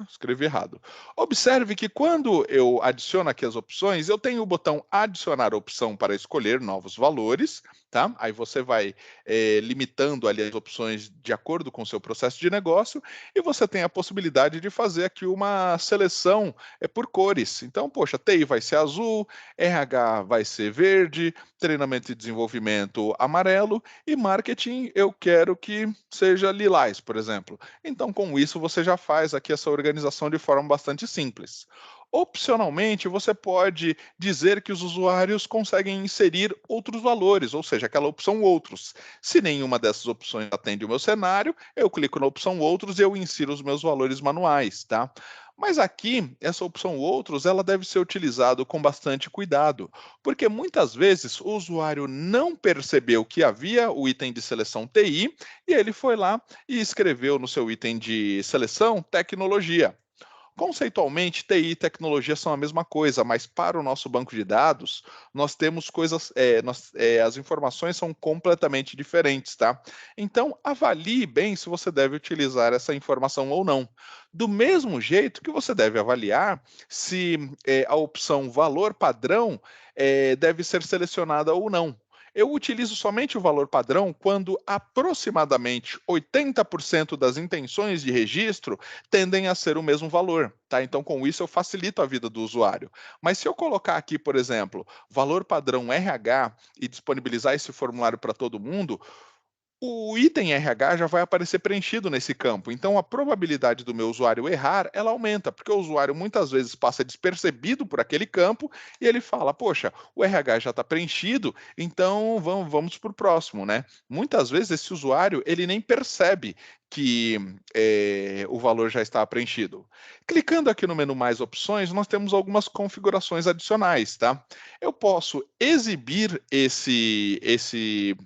Escrevi errado. Observe que quando eu adiciono aqui as opções, eu tenho o botão adicionar opção para escolher novos valores, tá? Aí você vai limitando ali as opções de acordo com o seu processo de negócio e você tem a possibilidade de fazer aqui uma seleção por cores. Então, poxa, TI vai ser azul, RH vai ser verde, treinamento e desenvolvimento amarelo e marketing eu quero que seja lilás, por exemplo. Então, com isso, você já faz aqui essa organização de forma bastante simples. Opcionalmente, você pode dizer que os usuários conseguem inserir outros valores, ou seja, aquela opção outros. Se nenhuma dessas opções atende o meu cenário, eu clico na opção outros e eu insiro os meus valores manuais, tá? Mas aqui, essa opção outros, ela deve ser utilizada com bastante cuidado, porque muitas vezes o usuário não percebeu que havia o item de seleção TI e ele foi lá e escreveu no seu item de seleção tecnologia. Conceitualmente, TI e tecnologia são a mesma coisa, mas para o nosso banco de dados, nós temos coisas, as informações são completamente diferentes, tá? Então, avalie bem se você deve utilizar essa informação ou não. Do mesmo jeito que você deve avaliar se a opção valor padrão deve ser selecionada ou não. Eu utilizo somente o valor padrão quando aproximadamente 80% das intenções de registro tendem a ser o mesmo valor, tá? Então, com isso, eu facilito a vida do usuário. Mas se eu colocar aqui, por exemplo, valor padrão RH e disponibilizar esse formulário para todo mundo, o item RH já vai aparecer preenchido nesse campo. Então, a probabilidade do meu usuário errar, ela aumenta, porque o usuário muitas vezes passa despercebido por aquele campo e ele fala: Poxa, o RH já está preenchido, então vamos para o próximo, né? Muitas vezes esse usuário ele nem percebe que o valor já está preenchido. Clicando aqui no menu Mais Opções, nós temos algumas configurações adicionais, tá? Eu posso exibir esse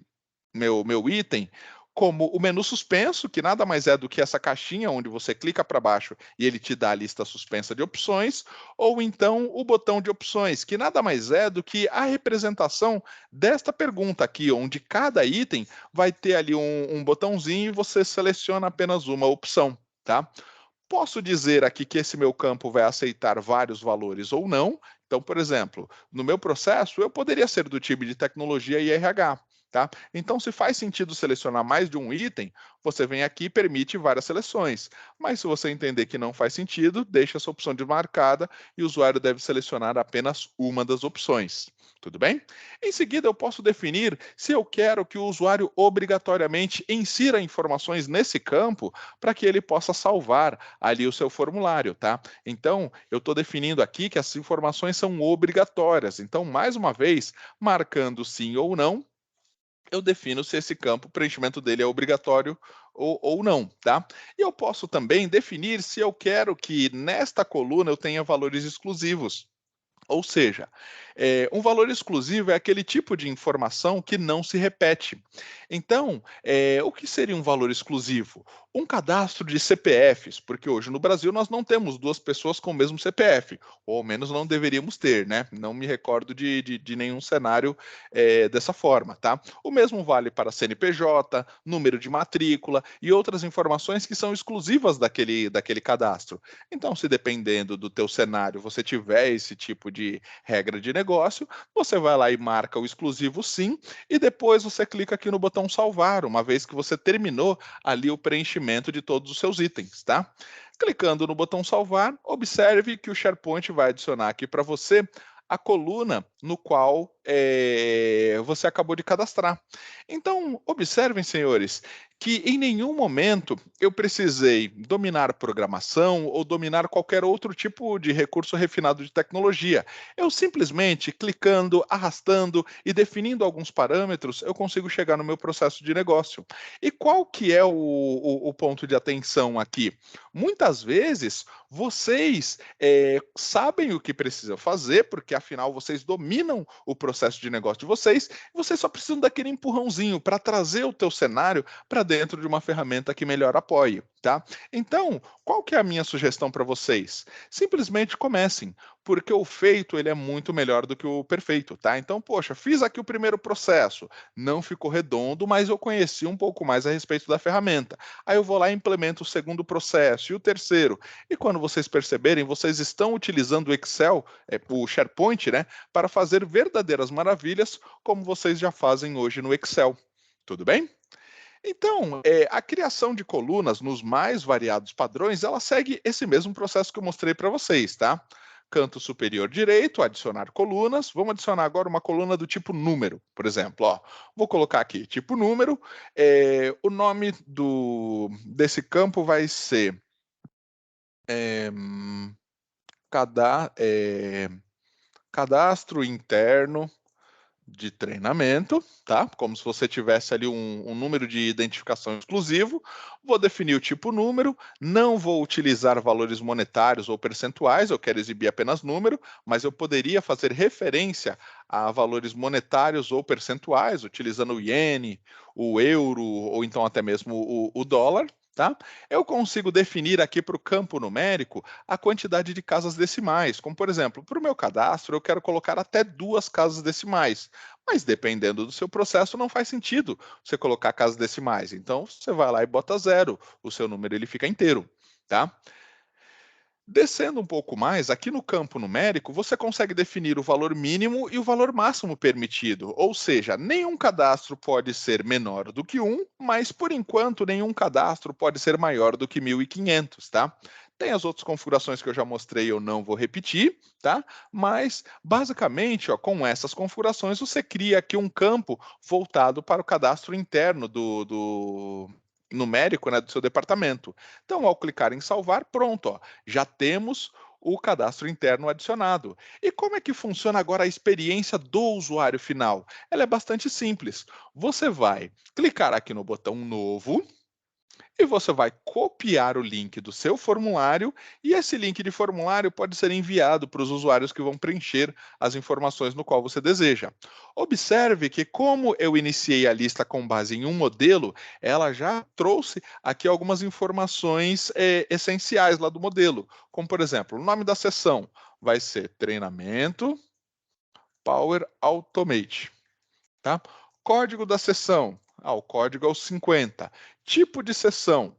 meu item como o menu suspenso, que nada mais é do que essa caixinha onde você clica para baixo e ele te dá a lista suspensa de opções, ou então o botão de opções, que nada mais é do que a representação desta pergunta aqui, onde cada item vai ter ali um botãozinho e você seleciona apenas uma opção, tá? Posso dizer aqui que esse meu campo vai aceitar vários valores ou não. Então, por exemplo, no meu processo, eu poderia ser do time de tecnologia e RH. Tá? Então, se faz sentido selecionar mais de um item, você vem aqui e permite várias seleções. Mas se você entender que não faz sentido, deixa essa opção desmarcada e o usuário deve selecionar apenas uma das opções. Tudo bem? Em seguida, eu posso definir se eu quero que o usuário obrigatoriamente insira informações nesse campo para que ele possa salvar ali o seu formulário, tá? Então, eu estou definindo aqui que as informações são obrigatórias. Então, mais uma vez, marcando sim ou não, eu defino se esse campo, o preenchimento dele é obrigatório ou não, tá? E eu posso também definir se eu quero que nesta coluna eu tenha valores exclusivos. Ou seja, um valor exclusivo é aquele tipo de informação que não se repete. Então, o que seria um valor exclusivo? Um cadastro de CPFs, porque hoje no Brasil nós não temos duas pessoas com o mesmo CPF, ou ao menos não deveríamos ter, né? Não me recordo de nenhum cenário dessa forma, tá? O mesmo vale para CNPJ, número de matrícula e outras informações que são exclusivas daquele cadastro. Então, se dependendo do teu cenário você tiver esse tipo de regra de negócio, você vai lá e marca o exclusivo sim, e depois você clica aqui no botão salvar, uma vez que você terminou ali o preenchimento de todos os seus itens, tá? Clicando no botão salvar, observe que o SharePoint vai adicionar aqui para você a coluna no qual você acabou de cadastrar. Então, observem, senhores, que em nenhum momento eu precisei dominar programação ou dominar qualquer outro tipo de recurso refinado de tecnologia. Eu simplesmente clicando, arrastando e definindo alguns parâmetros, eu consigo chegar no meu processo de negócio. E qual que é o ponto de atenção aqui? Muitas vezes vocês sabem o que precisam fazer, porque afinal vocês dominam o processo de negócio de vocês só precisam daquele empurrãozinho para trazer o teu cenário para dentro de uma ferramenta que melhor apoie. tá? Então, qual que é a minha sugestão para vocês? Simplesmente comecem, porque o feito ele é muito melhor do que o perfeito, tá? Então, poxa, fiz aqui o primeiro processo, não ficou redondo, mas eu conheci um pouco mais a respeito da ferramenta. Aí eu vou lá e implemento o segundo processo e o terceiro. E quando vocês perceberem, vocês estão utilizando o Excel, o SharePoint, né, para fazer verdadeiras maravilhas, como vocês já fazem hoje no Excel. Tudo bem? Então, a criação de colunas nos mais variados padrões, ela segue esse mesmo processo que eu mostrei para vocês, tá? Canto superior direito, adicionar colunas. Vamos adicionar agora uma coluna do tipo número, por exemplo. Ó. Vou colocar aqui tipo número. O nome desse campo vai ser hum, cadastro interno de treinamento, tá? Como se você tivesse ali um número de identificação exclusivo. Vou definir o tipo número, não vou utilizar valores monetários ou percentuais, eu quero exibir apenas número, mas eu poderia fazer referência a valores monetários ou percentuais, utilizando o iene, o euro ou então até mesmo o dólar. Tá? Eu consigo definir aqui para o campo numérico a quantidade de casas decimais, como por exemplo, para o meu cadastro eu quero colocar até 2 casas decimais, mas dependendo do seu processo não faz sentido você colocar casas decimais, então você vai lá e bota zero, o seu número ele fica inteiro, tá? Descendo um pouco mais, aqui no campo numérico, você consegue definir o valor mínimo e o valor máximo permitido, ou seja, nenhum cadastro pode ser menor do que um, mas por enquanto nenhum cadastro pode ser maior do que 1.500, tá? Tem as outras configurações que eu já mostrei, eu não vou repetir, tá? Mas basicamente, ó, com essas configurações, você cria aqui um campo voltado para o cadastro interno do numérico, né, do seu departamento. Então, ao clicar em salvar, pronto, ó, já temos o cadastro interno adicionado. E como é que funciona agora a experiência do usuário final? Ela é bastante simples. Você vai clicar aqui no botão novo e você vai copiar o link do seu formulário e esse link de formulário pode ser enviado para os usuários que vão preencher as informações no qual você deseja. Observe que como eu iniciei a lista com base em um modelo, ela já trouxe aqui algumas informações essenciais lá do modelo, como por exemplo, o nome da sessão vai ser treinamento Power Automate. Tá? Código da sessão. O código é o 50. Tipo de sessão.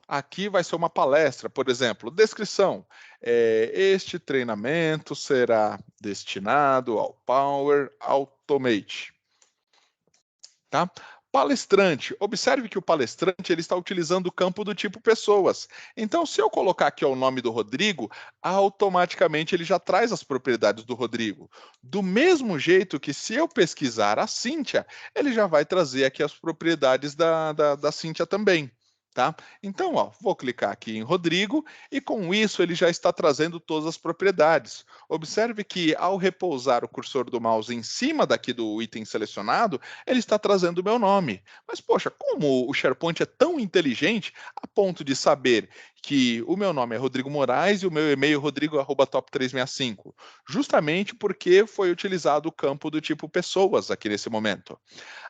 Aqui vai ser uma palestra, por exemplo. Descrição. Este treinamento será destinado ao Power Automate. Tá? Palestrante. Observe que o palestrante ele está utilizando o campo do tipo pessoas. Então, se eu colocar aqui ó, o nome do Rodrigo, automaticamente ele já traz as propriedades do Rodrigo. Do mesmo jeito que se eu pesquisar a Cíntia, ele já vai trazer aqui as propriedades da Cíntia também. Tá? Então, ó, vou clicar aqui em Rodrigo e com isso ele já está trazendo todas as propriedades. Observe que ao repousar o cursor do mouse em cima daqui do item selecionado, ele está trazendo o meu nome. Mas, poxa, como o SharePoint é tão inteligente a ponto de saber que o meu nome é Rodrigo Moraes e o meu e-mail é rodrigo@top365? Justamente porque foi utilizado o campo do tipo pessoas aqui nesse momento.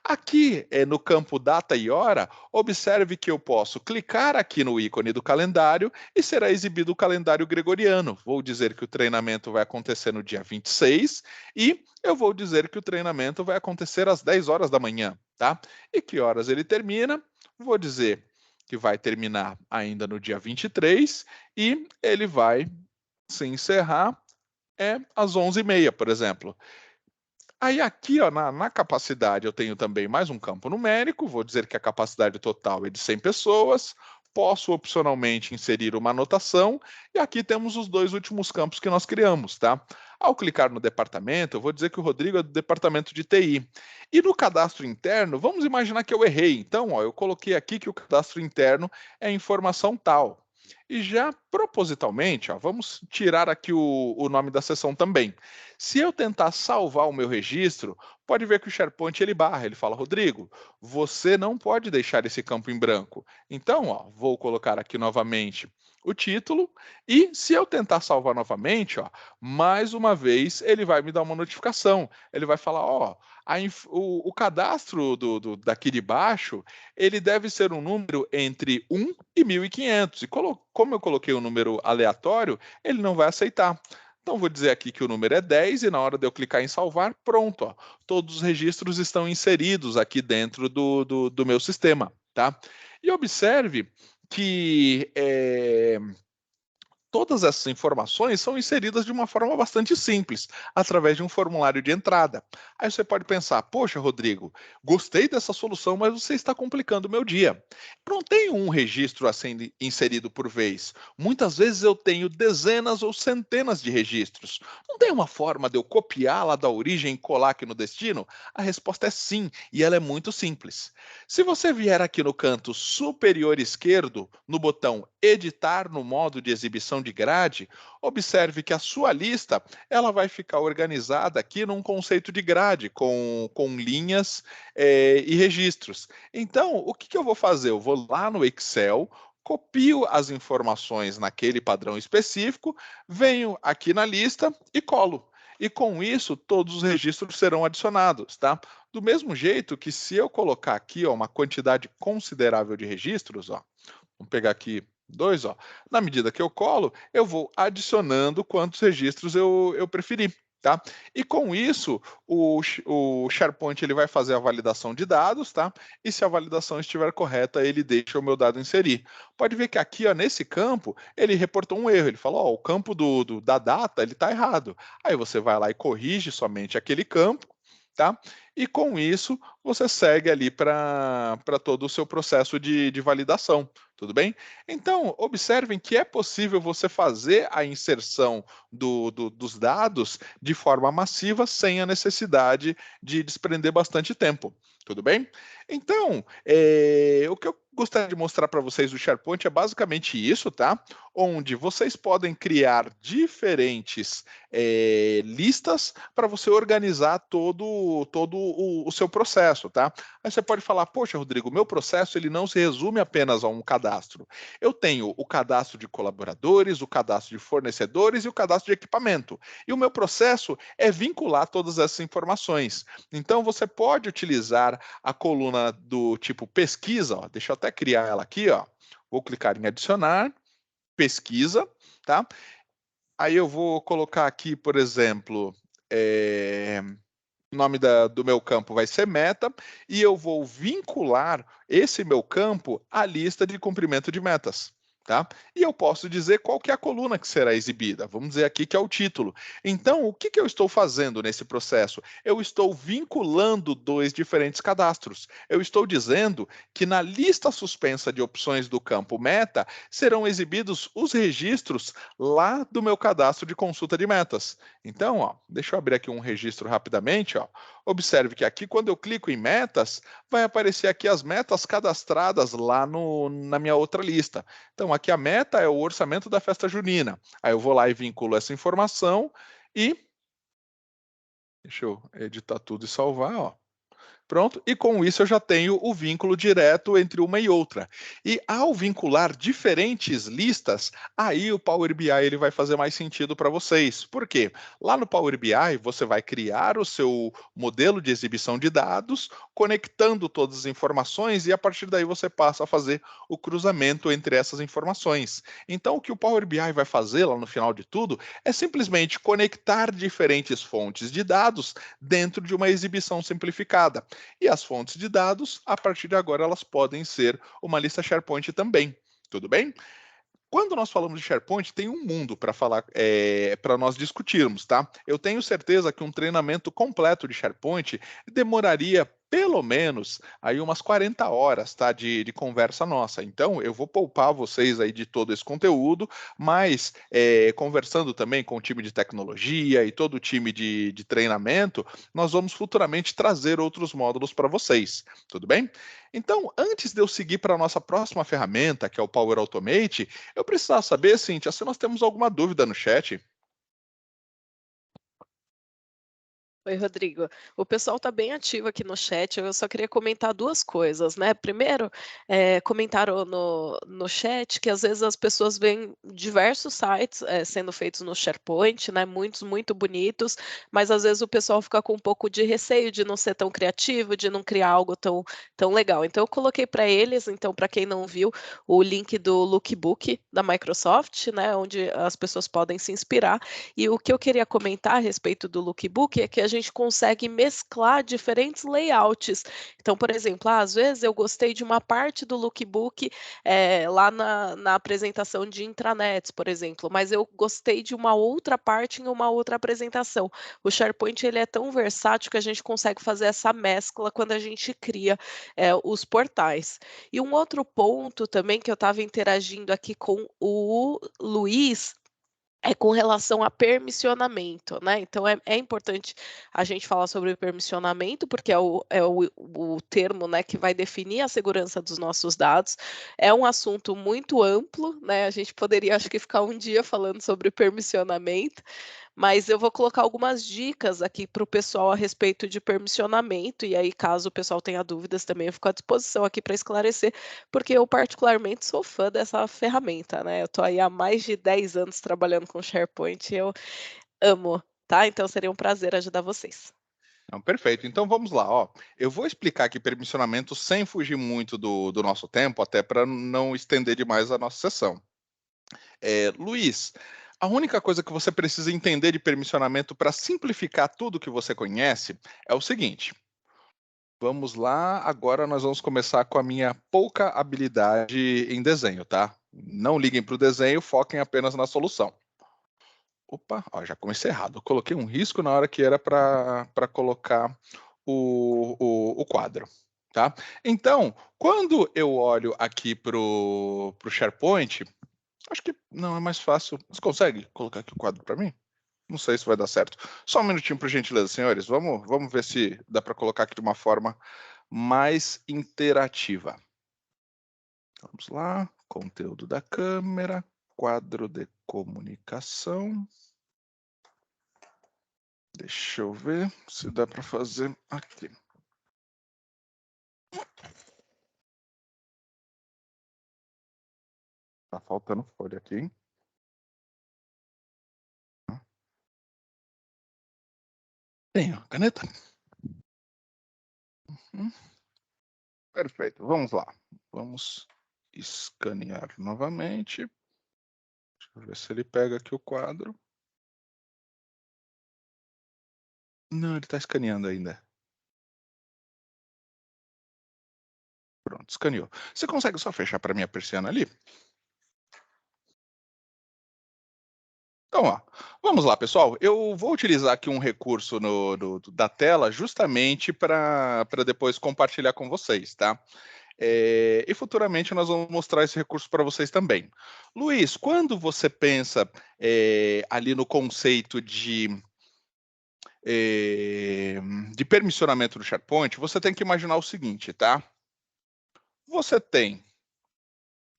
Aqui no campo data e hora, observe que eu posso clicar aqui no ícone do calendário e será exibido o calendário gregoriano. Vou dizer que o treinamento vai acontecer no dia 26 e eu vou dizer que o treinamento vai acontecer às 10 horas da manhã, tá? E que horas ele termina? Vou dizer que vai terminar ainda no dia 23 e ele vai se encerrar às 11h30, por exemplo. Aí aqui, ó, na capacidade, eu tenho também mais um campo numérico, vou dizer que a capacidade total é de 100 pessoas, posso opcionalmente inserir uma anotação, e aqui temos os dois últimos campos que nós criamos, tá? Ao clicar no departamento, eu vou dizer que o Rodrigo é do departamento de TI. E no cadastro interno, vamos imaginar que eu errei. Então, ó, eu coloquei aqui que o cadastro interno é informação tal. E já propositalmente, ó, vamos tirar aqui o nome da sessão também. Se eu tentar salvar o meu registro, pode ver que o SharePoint ele barra, ele fala, Rodrigo, você não pode deixar esse campo em branco. Então, ó, vou colocar aqui novamente o título e se eu tentar salvar novamente, ó, mais uma vez ele vai me dar uma notificação. Ele vai falar, ó, o cadastro daqui de baixo, ele deve ser um número entre 1 e 1.500. Como eu coloquei um número aleatório, ele não vai aceitar. Então, vou dizer aqui que o número é 10 e na hora de eu clicar em salvar, pronto, ó, todos os registros estão inseridos aqui dentro do meu sistema, tá? E observe que todas essas informações são inseridas de uma forma bastante simples, através de um formulário de entrada. Aí você pode pensar, poxa, Rodrigo, gostei dessa solução, mas você está complicando o meu dia. Eu não tenho um registro a ser inserido por vez. Muitas vezes eu tenho dezenas ou centenas de registros. Não tem uma forma de eu copiar lá da origem e colar aqui no destino? A resposta é sim, e ela é muito simples. Se você vier aqui no canto superior esquerdo, no botão Editar no modo de exibição de grade, observe que a sua lista ela vai ficar organizada aqui num conceito de grade, com linhas e registros. Então, o que eu vou fazer? Eu vou lá no Excel, copio as informações naquele padrão específico, venho aqui na lista e colo. E com isso, todos os registros serão adicionados, tá? Do mesmo jeito que se eu colocar aqui ó, uma quantidade considerável de registros, ó, vamos pegar aqui 2, ó, na medida que eu colo, eu vou adicionando quantos registros eu preferir. Tá? E com isso, o SharePoint ele vai fazer a validação de dados, tá? E se a validação estiver correta, ele deixa o meu dado inserir. Pode ver que aqui, ó, nesse campo, ele reportou um erro. Ele falou, ó, o campo da data ele está errado. Aí você vai lá e corrige somente aquele campo, tá? E com isso, você segue ali para todo o seu processo de validação. Tudo bem? Então, observem que é possível você fazer a inserção dos dados de forma massiva sem a necessidade de desprender bastante tempo. Tudo bem? Então, o que eu gostaria de mostrar para vocês do SharePoint é basicamente isso, tá? Onde vocês podem criar diferentes listas para você organizar todo o seu processo, tá? Aí você pode falar, poxa, Rodrigo, meu processo ele não se resume apenas a um cadastro. Eu tenho o cadastro de colaboradores, o cadastro de fornecedores e o cadastro de equipamento. E o meu processo é vincular todas essas informações. Então, você pode utilizar a coluna do tipo pesquisa, ó, deixa eu até criar ela aqui, ó. Vou clicar em adicionar, pesquisa, tá? Aí eu vou colocar aqui, por exemplo, o nome do meu campo vai ser meta e eu vou vincular esse meu campo à lista de cumprimento de metas. Tá? E eu posso dizer qual que é a coluna que será exibida. Vamos dizer aqui que é o título. Então, o que eu estou fazendo nesse processo? Eu estou vinculando dois diferentes cadastros. Eu estou dizendo que na lista suspensa de opções do campo meta serão exibidos os registros lá do meu cadastro de consulta de metas. Então, ó, deixa eu abrir aqui um registro rapidamente. Ó. Observe que aqui, quando eu clico em metas, vai aparecer aqui as metas cadastradas lá na minha outra lista. Então, aqui a meta é o orçamento da festa junina. Aí eu vou lá e vinculo essa informação e deixa eu editar tudo e salvar, ó. Pronto, e com isso eu já tenho o vínculo direto entre uma e outra. E ao vincular diferentes listas, aí o Power BI ele vai fazer mais sentido para vocês. Por quê? Lá no Power BI você vai criar o seu modelo de exibição de dados, conectando todas as informações e a partir daí você passa a fazer o cruzamento entre essas informações. Então o que o Power BI vai fazer lá no final de tudo é simplesmente conectar diferentes fontes de dados dentro de uma exibição simplificada. E as fontes de dados, a partir de agora, elas podem ser uma lista SharePoint também. Tudo bem? Quando nós falamos de SharePoint, tem um mundo para falar, para nós discutirmos, tá? Eu tenho certeza que um treinamento completo de SharePoint demoraria pelo menos aí umas 40 horas, tá? De conversa nossa. Então, eu vou poupar vocês aí de todo esse conteúdo, mas conversando também com o time de tecnologia e todo o time de treinamento, nós vamos futuramente trazer outros módulos para vocês. Tudo bem? Então, antes de eu seguir para a nossa próxima ferramenta, que é o Power Automate, eu precisava saber, Cíntia, se nós temos alguma dúvida no chat. Oi, Rodrigo. O pessoal está bem ativo aqui no chat. Eu só queria comentar duas coisas, né? Primeiro, comentaram no chat que às vezes as pessoas veem diversos sites sendo feitos no SharePoint, né? Muitos muito bonitos, mas às vezes o pessoal fica com um pouco de receio de não ser tão criativo, de não criar algo tão legal. Então, eu coloquei para eles, então, para quem não viu, o link do Lookbook da Microsoft, né? Onde as pessoas podem se inspirar. E o que eu queria comentar a respeito do lookbook é que a gente consegue mesclar diferentes layouts. Então, por exemplo, às vezes eu gostei de uma parte do lookbook lá na apresentação de intranets, por exemplo, mas eu gostei de uma outra parte em uma outra apresentação. O SharePoint ele é tão versátil que a gente consegue fazer essa mescla quando a gente cria os portais. E um outro ponto também que eu estava interagindo aqui com o Luiz é com relação a permissionamento, né, então é importante a gente falar sobre o permissionamento, porque é o termo, né, que vai definir a segurança dos nossos dados. É um assunto muito amplo, né, a gente poderia acho que ficar um dia falando sobre permissionamento, mas eu vou colocar algumas dicas aqui para o pessoal a respeito de permissionamento, e aí caso o pessoal tenha dúvidas também eu fico à disposição aqui para esclarecer, porque eu particularmente sou fã dessa ferramenta, né, eu tô aí há mais de 10 anos trabalhando com SharePoint e eu amo, tá, então seria um prazer ajudar vocês. Não, perfeito. Então vamos lá, ó. Eu vou explicar aqui permissionamento sem fugir muito do nosso tempo, até para não estender demais a nossa sessão. Luiz, a única coisa que você precisa entender de permissionamento para simplificar tudo que você conhece é o seguinte. Vamos lá, agora nós vamos começar com a minha pouca habilidade em desenho, tá? Não liguem para o desenho, foquem apenas na solução. Opa, ó, já comecei errado. Eu coloquei um risco na hora que era para colocar o quadro, tá? Então, quando eu olho aqui para o SharePoint, acho que não é mais fácil. Você consegue colocar aqui o quadro para mim? Não sei se vai dar certo. Só um minutinho, por gentileza, senhores. Vamos ver se dá para colocar aqui de uma forma mais interativa. Vamos lá, conteúdo da câmera, quadro de comunicação. Deixa eu ver se dá para fazer aqui. Tá faltando folha aqui, hein? Tenho caneta? Perfeito, vamos lá. Vamos escanear novamente. Deixa eu ver se ele pega aqui o quadro. Não, ele está escaneando ainda. Pronto, escaneou. Você consegue só fechar para mim a persiana ali? Então, ó, vamos lá, pessoal. Eu vou utilizar aqui um recurso da tela justamente para depois compartilhar com vocês, tá? E futuramente nós vamos mostrar esse recurso para vocês também. Luiz, quando você pensa ali no conceito de permissionamento do SharePoint, você tem que imaginar o seguinte, tá? Você tem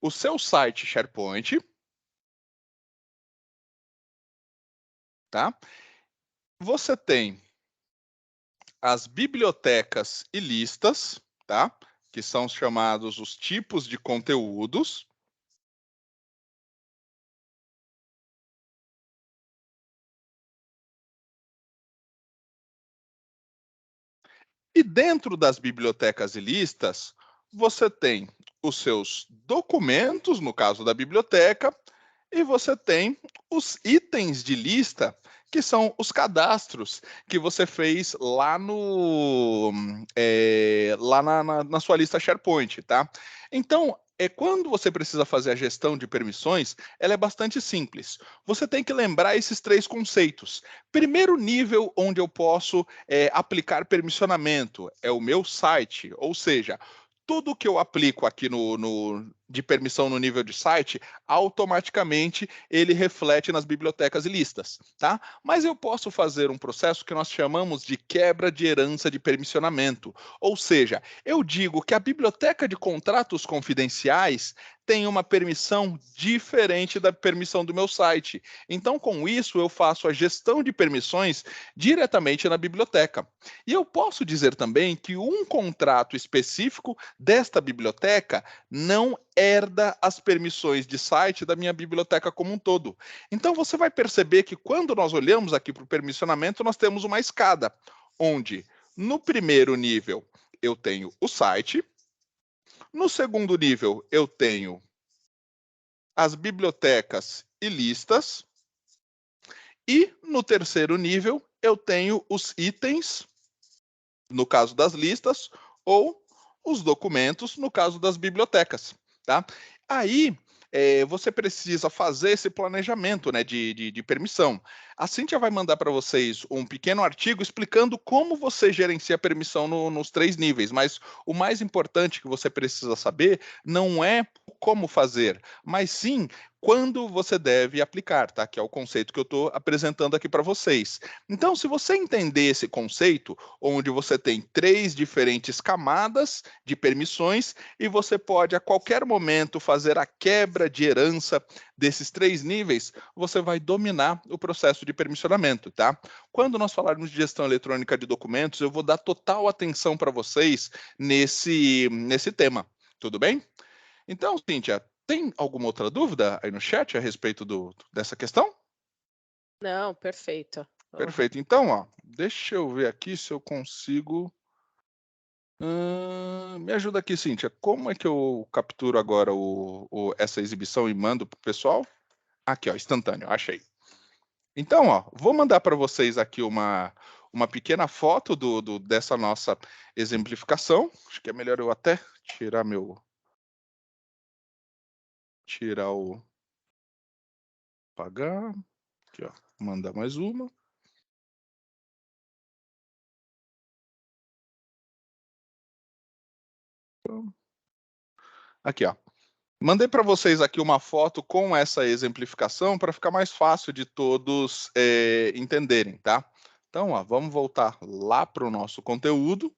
o seu site SharePoint, tá? Você tem as bibliotecas e listas, tá? Que são chamados os tipos de conteúdos. E dentro das bibliotecas e listas, você tem os seus documentos, no caso da biblioteca, e você tem os itens de lista, que são os cadastros que você fez lá na sua lista SharePoint, tá? Então, quando você precisa fazer a gestão de permissões, ela é bastante simples. Você tem que lembrar esses três conceitos. Primeiro nível onde eu posso aplicar permissionamento é o meu site, ou seja, tudo que eu aplico aqui de permissão no nível de site, automaticamente ele reflete nas bibliotecas e listas, tá? Mas eu posso fazer um processo que nós chamamos de quebra de herança de permissionamento. Ou seja, eu digo que a biblioteca de contratos confidenciais tem uma permissão diferente da permissão do meu site. Então, com isso, eu faço a gestão de permissões diretamente na biblioteca. E eu posso dizer também que um contrato específico desta biblioteca não herda as permissões de site da minha biblioteca como um todo. Então, você vai perceber que quando nós olhamos aqui para o permissionamento, nós temos uma escada, onde no primeiro nível eu tenho o site, no segundo nível eu tenho as bibliotecas e listas, e no terceiro nível eu tenho os itens, no caso das listas, ou os documentos, no caso das bibliotecas, tá? Aí, você precisa fazer esse planejamento, né, de permissão. A Cíntia vai mandar para vocês um pequeno artigo explicando como você gerencia a permissão nos 3 níveis, mas o mais importante que você precisa saber não é como fazer, mas sim quando você deve aplicar, tá? Que é o conceito que eu estou apresentando aqui para vocês. Então, se você entender esse conceito, onde você tem 3 diferentes camadas de permissões e você pode a qualquer momento fazer a quebra de herança desses 3 níveis, você vai dominar o processo de permissionamento, tá? Quando nós falarmos de gestão eletrônica de documentos, eu vou dar total atenção para vocês nesse tema, tudo bem? Então, Cíntia, tem alguma outra dúvida aí no chat a respeito dessa questão? Não, perfeito. Perfeito. Então, ó, deixa eu ver aqui se eu consigo. Me ajuda aqui, Cíntia. Como é que eu capturo agora essa exibição e mando para o pessoal? Aqui, ó, instantâneo, achei. Então, ó, vou mandar para vocês aqui uma pequena foto dessa nossa exemplificação. Acho que é melhor eu até tirar o pagar. Aqui, ó, mandar mais uma. Aqui, ó. Mandei para vocês aqui uma foto com essa exemplificação para ficar mais fácil de todos entenderem, tá? Então, ó, vamos voltar lá para o nosso conteúdo.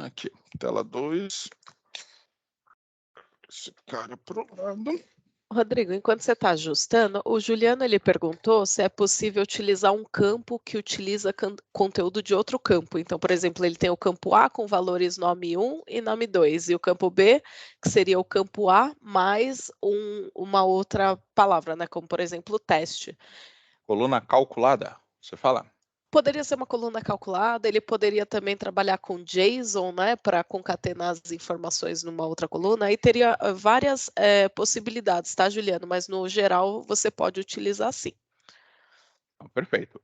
Aqui, tela 2. Esse cara pro lado. Rodrigo, enquanto você está ajustando, o Juliano ele perguntou se é possível utilizar um campo que utiliza conteúdo de outro campo. Então, por exemplo, ele tem o campo A com valores nome 1 e nome 2, e o campo B, que seria o campo A mais uma outra palavra, né? Como, por exemplo, teste. Coluna calculada, você fala? Poderia ser uma coluna calculada, ele poderia também trabalhar com JSON, né, para concatenar as informações numa outra coluna, aí teria várias possibilidades, tá, Juliano? Mas no geral você pode utilizar sim. Perfeito.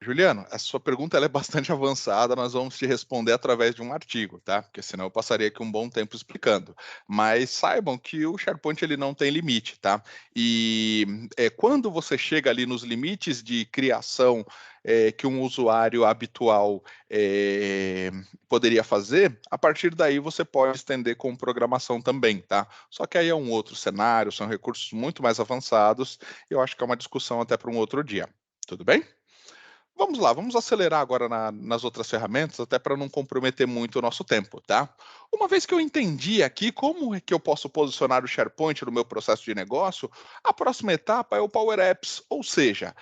Juliano, a sua pergunta ela é bastante avançada, nós vamos te responder através de um artigo, tá? Porque senão eu passaria aqui um bom tempo explicando. Mas saibam que o SharePoint ele não tem limite, tá? E quando você chega ali nos limites de criação que um usuário habitual poderia fazer, a partir daí você pode estender com programação também, tá? Só que aí é um outro cenário, são recursos muito mais avançados, eu acho que é uma discussão até para um outro dia. Tudo bem? Vamos lá, vamos acelerar agora nas outras ferramentas, até para não comprometer muito o nosso tempo, tá? Uma vez que eu entendi aqui como é que eu posso posicionar o SharePoint no meu processo de negócio, a próxima etapa é o Power Apps, ou seja,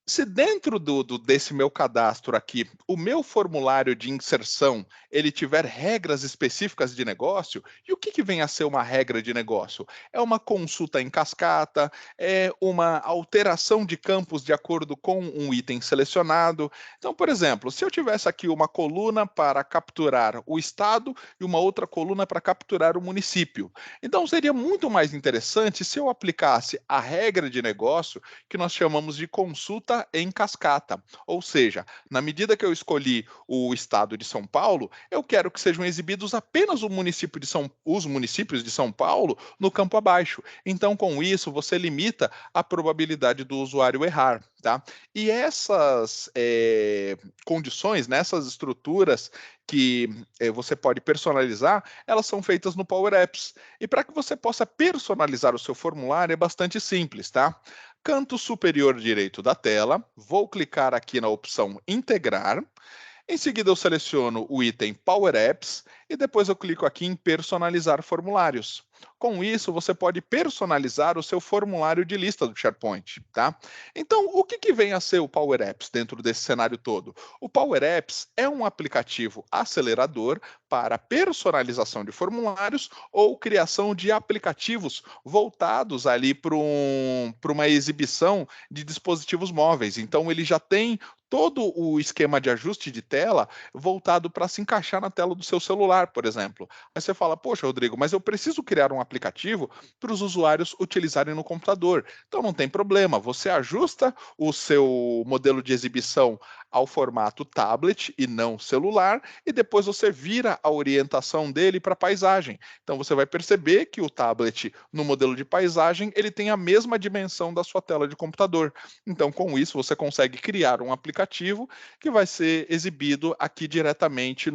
se dentro desse meu cadastro aqui, o meu formulário de inserção, ele tiver regras específicas de negócio, e o que vem a ser uma regra de negócio? É uma consulta em cascata, é uma alteração de campos de acordo com um item selecionado. Então, por exemplo, se eu tivesse aqui uma coluna para capturar o estado e uma outra coluna para capturar o município. Então, seria muito mais interessante se eu aplicasse a regra de negócio que nós chamamos de consulta volta em cascata. Ou seja, na medida que eu escolhi o estado de São Paulo, eu quero que sejam exibidos apenas os municípios de São Paulo no campo abaixo. Então, com isso, você limita a probabilidade do usuário errar, tá? E essas condições, nessas estruturas que você pode personalizar, elas são feitas no Power Apps. E para que você possa personalizar o seu formulário é bastante simples, tá? Canto superior direito da tela, vou clicar aqui na opção Integrar. Em seguida, eu seleciono o item Power Apps e depois eu clico aqui em Personalizar formulários. Com isso, você pode personalizar o seu formulário de lista do SharePoint, tá? Então, o que vem a ser o Power Apps dentro desse cenário todo? O Power Apps é um aplicativo acelerador para personalização de formulários ou criação de aplicativos voltados ali para uma exibição de dispositivos móveis. Então, ele já tem todo o esquema de ajuste de tela voltado para se encaixar na tela do seu celular, por exemplo. Aí você fala, poxa, Rodrigo, mas eu preciso criar um aplicativo para os usuários utilizarem no computador. Então não tem problema, você ajusta o seu modelo de exibição ao formato tablet e não celular, e depois você vira a orientação dele para paisagem. Então você vai perceber que o tablet, no modelo de paisagem, ele tem a mesma dimensão da sua tela de computador. Então, com isso, você consegue criar um aplicativo que vai ser exibido aqui diretamente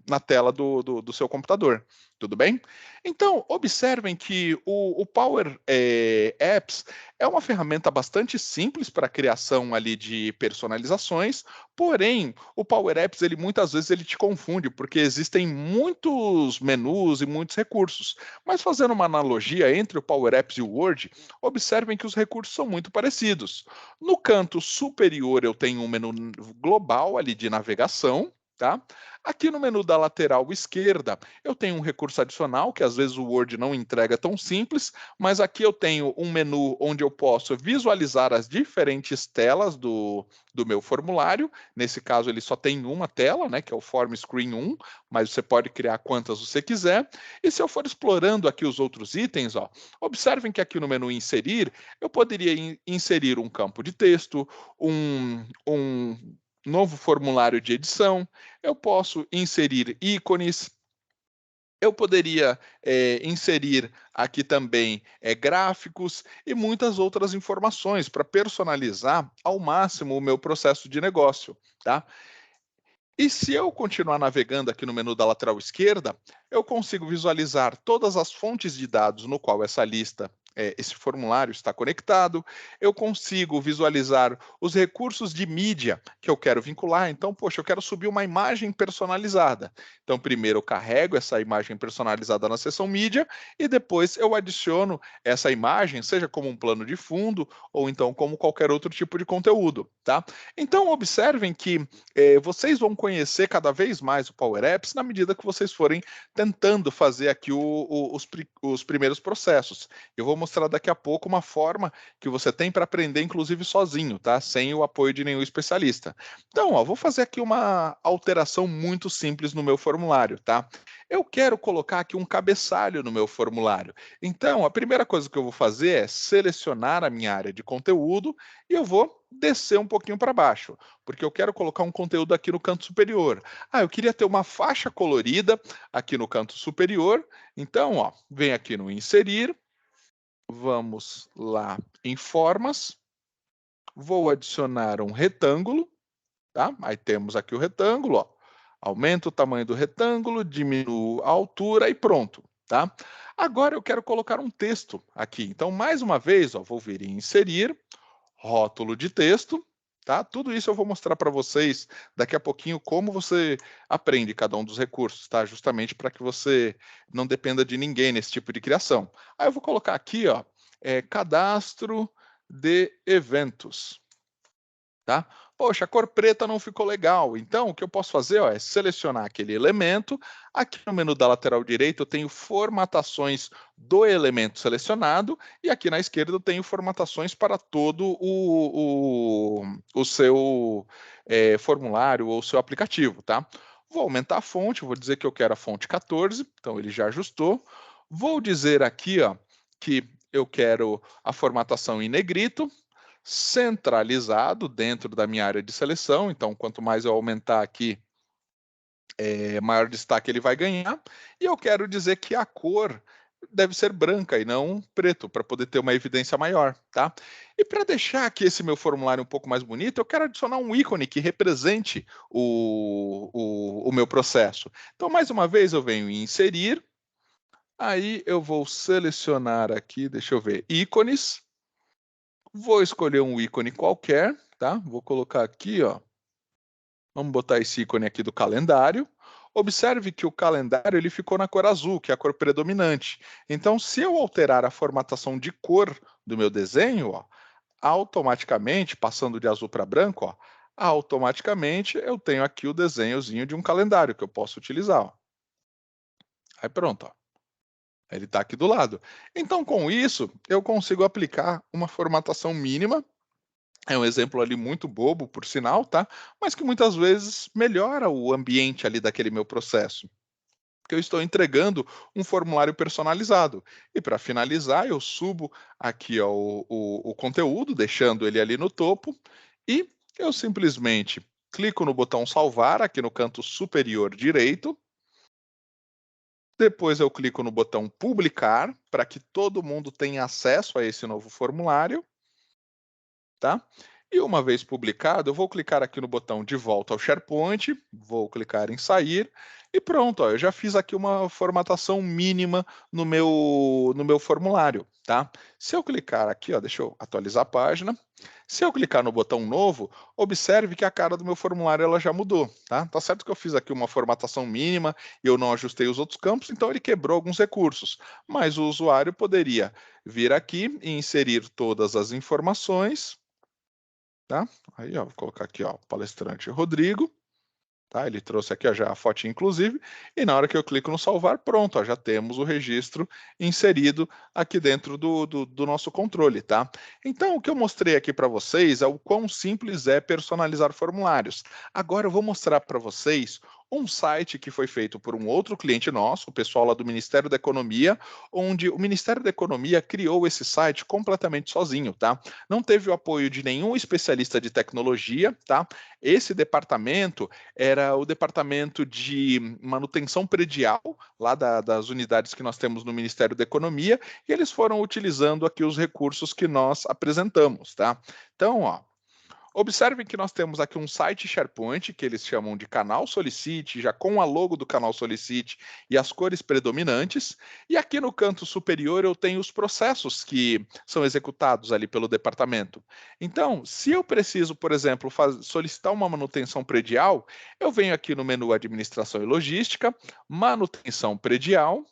na tela do seu computador. Tudo bem? Então, observem que o Power Apps é uma ferramenta bastante simples para a criação ali de personalizações, porém, o Power Apps, muitas vezes ele te confunde, porque existem muitos menus e muitos recursos. Mas fazendo uma analogia entre o Power Apps e o Word, observem que os recursos são muito parecidos. No canto superior eu tenho um menu global ali de navegação, tá? Aqui no menu da lateral esquerda, eu tenho um recurso adicional, que às vezes o Word não entrega tão simples, mas aqui eu tenho um menu onde eu posso visualizar as diferentes telas do meu formulário. Nesse caso, ele só tem uma tela, né, que é o Form Screen 1, mas você pode criar quantas você quiser. E se eu for explorando aqui os outros itens, ó, observem que aqui no menu Inserir, eu poderia inserir um campo de texto, um novo formulário de edição, eu posso inserir ícones, eu poderia inserir aqui também gráficos e muitas outras informações para personalizar ao máximo o meu processo de negócio, tá? E se eu continuar navegando aqui no menu da lateral esquerda, eu consigo visualizar todas as fontes de dados no qual essa lista, esse formulário está conectado. Eu consigo visualizar os recursos de mídia que eu quero vincular. Então, poxa, eu quero subir uma imagem personalizada. Então, primeiro eu carrego essa imagem personalizada na seção mídia e depois eu adiciono essa imagem, seja como um plano de fundo ou então como qualquer outro tipo de conteúdo, tá? Então, observem que vocês vão conhecer cada vez mais o Power Apps na medida que vocês forem tentando fazer aqui os primeiros processos. Eu vou mostrar daqui a pouco uma forma que você tem para aprender, inclusive sozinho, tá? Sem o apoio de nenhum especialista. Então, ó, vou fazer aqui uma alteração muito simples no meu formulário, tá? Eu quero colocar aqui um cabeçalho no meu formulário. Então, a primeira coisa que eu vou fazer é selecionar a minha área de conteúdo e eu vou descer um pouquinho para baixo, porque eu quero colocar um conteúdo aqui no canto superior. Ah, eu queria ter uma faixa colorida aqui no canto superior. Então, ó, vem aqui no Inserir, vamos lá em Formas, vou adicionar um retângulo, tá? Aí temos aqui o retângulo, ó. Aumento o tamanho do retângulo, diminuo a altura e pronto, tá? Agora eu quero colocar um texto aqui. Então, mais uma vez, ó, vou vir em Inserir, rótulo de texto, tá? Tudo isso eu vou mostrar para vocês daqui a pouquinho como você aprende cada um dos recursos, tá? Justamente para que você não dependa de ninguém nesse tipo de criação. Aí eu vou colocar aqui, ó, cadastro de eventos. Tá? Poxa, a cor preta não ficou legal. Então, o que eu posso fazer ó, é selecionar aquele elemento. Aqui no menu da lateral direita eu tenho formatações do elemento selecionado e aqui na esquerda eu tenho formatações para todo o seu formulário ou seu aplicativo. Tá? Vou aumentar a fonte, vou dizer que eu quero a fonte 14, então ele já ajustou. Vou dizer aqui ó, que eu quero a formatação em negrito. centralizado dentro da minha área de seleção. Então, quanto mais eu aumentar aqui, maior destaque ele vai ganhar. E eu quero dizer que a cor deve ser branca e não preto, para poder ter uma evidência maior, tá? E para deixar aqui esse meu formulário um pouco mais bonito, eu quero adicionar um ícone que represente o meu processo. Então, mais uma vez, eu venho em inserir, aí eu vou selecionar aqui, deixa eu ver, ícones, vou escolher um ícone qualquer, tá? Vou colocar aqui, ó. Vamos botar esse ícone aqui do calendário. Observe que o calendário ele ficou na cor azul, que é a cor predominante. Então, se eu alterar a formatação de cor do meu desenho, ó, automaticamente, passando de azul para branco, ó, automaticamente eu tenho aqui o desenhozinho de um calendário que eu posso utilizar. Ó. Aí pronto, ó. Ele está aqui do lado. Então, com isso, eu consigo aplicar uma formatação mínima. É um exemplo ali muito bobo, por sinal, tá? Mas que muitas vezes melhora o ambiente ali daquele meu processo. Porque eu estou entregando um formulário personalizado. E para finalizar, eu subo aqui ó, o conteúdo, deixando ele ali no topo, e eu simplesmente clico no botão salvar aqui no canto superior direito. Depois eu clico no botão publicar, para que todo mundo tenha acesso a esse novo formulário. Tá? E uma vez publicado, eu vou clicar aqui no botão de volta ao SharePoint, vou clicar em sair e pronto, ó, eu já fiz aqui uma formatação mínima no meu formulário, tá? Se eu clicar aqui, ó, deixa eu atualizar a página. Se eu clicar no botão novo, observe que a cara do meu formulário ela já mudou, tá? Tá certo que eu fiz aqui uma formatação mínima e eu não ajustei os outros campos, então ele quebrou alguns recursos, mas o usuário poderia vir aqui e inserir todas as informações. Tá? Aí, ó, vou colocar aqui, ó, o palestrante Rodrigo, tá? Ele trouxe aqui ó, já a foto inclusive, e na hora que eu clico no salvar, pronto, ó, já temos o registro inserido aqui dentro do nosso controle, tá? Então, o que eu mostrei aqui para vocês é o quão simples é personalizar formulários. Agora eu vou mostrar para vocês um site que foi feito por um outro cliente nosso, o pessoal lá do Ministério da Economia, onde o Ministério da Economia criou esse site completamente sozinho, tá? Não teve o apoio de nenhum especialista de tecnologia, tá? Esse departamento era o departamento de manutenção predial, lá das unidades que nós temos no Ministério da Economia, e eles foram utilizando aqui os recursos que nós apresentamos, tá? Então, ó, observem que nós temos aqui um site SharePoint, que eles chamam de canal Solicite, já com a logo do canal Solicite e as cores predominantes. E aqui no canto superior eu tenho os processos que são executados ali pelo departamento. Então, se eu preciso, por exemplo, solicitar uma manutenção predial, eu venho aqui no menu Administração e Logística, Manutenção Predial.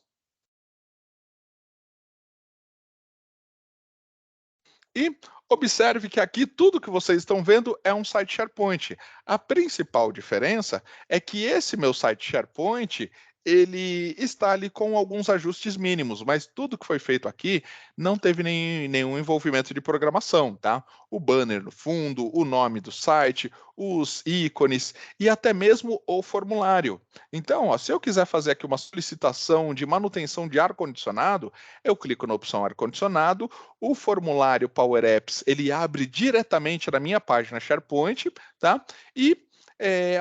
E observe que aqui tudo que vocês estão vendo é um site SharePoint. A principal diferença é que esse meu site SharePoint, ele está ali com alguns ajustes mínimos, mas tudo que foi feito aqui não teve nenhum envolvimento de programação, tá? O banner no fundo, o nome do site, os ícones e até mesmo o formulário. Então, ó, se eu quiser fazer aqui uma solicitação de manutenção de ar-condicionado, eu clico na opção ar-condicionado, o formulário Power Apps ele abre diretamente na minha página SharePoint, tá? E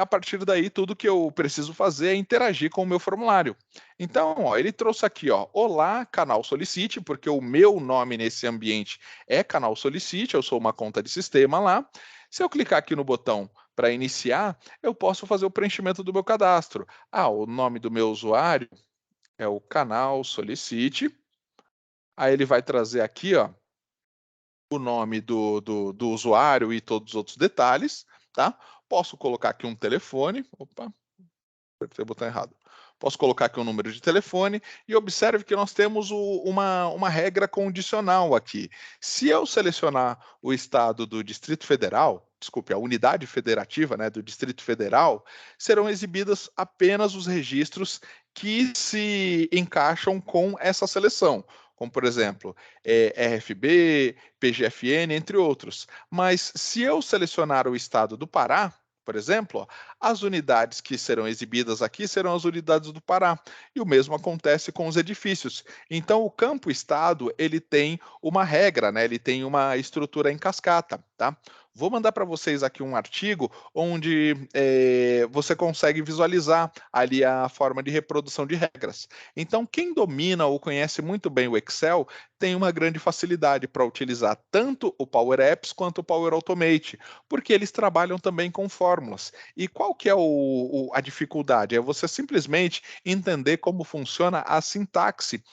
a partir daí tudo que eu preciso fazer é interagir com o meu formulário. Então, ó, ele trouxe aqui, ó, olá, canal Solicite, porque o meu nome nesse ambiente é canal Solicite, eu sou uma conta de sistema lá. Se eu clicar aqui no botão para iniciar, eu posso fazer o preenchimento do meu cadastro. Ah, o nome do meu usuário é o canal Solicite. Aí ele vai trazer aqui, ó, o nome do usuário e todos os outros detalhes, tá? Posso colocar aqui um telefone. Opa, apertei o botão errado. Posso colocar aqui um número de telefone e observe que nós temos uma regra condicional aqui. Se eu selecionar o estado do Distrito Federal, desculpe, a unidade federativa, né, do Distrito Federal, serão exibidas apenas os registros que se encaixam com essa seleção, como por exemplo, RFB, PGFN, entre outros. Mas se eu selecionar o estado do Pará, Por exemplo, ó, as unidades que serão exibidas aqui serão as unidades do Pará, e o mesmo acontece com os edifícios. Então, o campo-estado, ele tem uma regra, né? Ele tem uma estrutura em cascata, tá? Vou mandar para vocês aqui um artigo onde você consegue visualizar ali a forma de reprodução de regras. Então, quem domina ou conhece muito bem o Excel tem uma grande facilidade para utilizar tanto o Power Apps quanto o Power Automate, porque eles trabalham também com fórmulas. E qual que é a dificuldade? É você simplesmente entender como funciona a sintaxe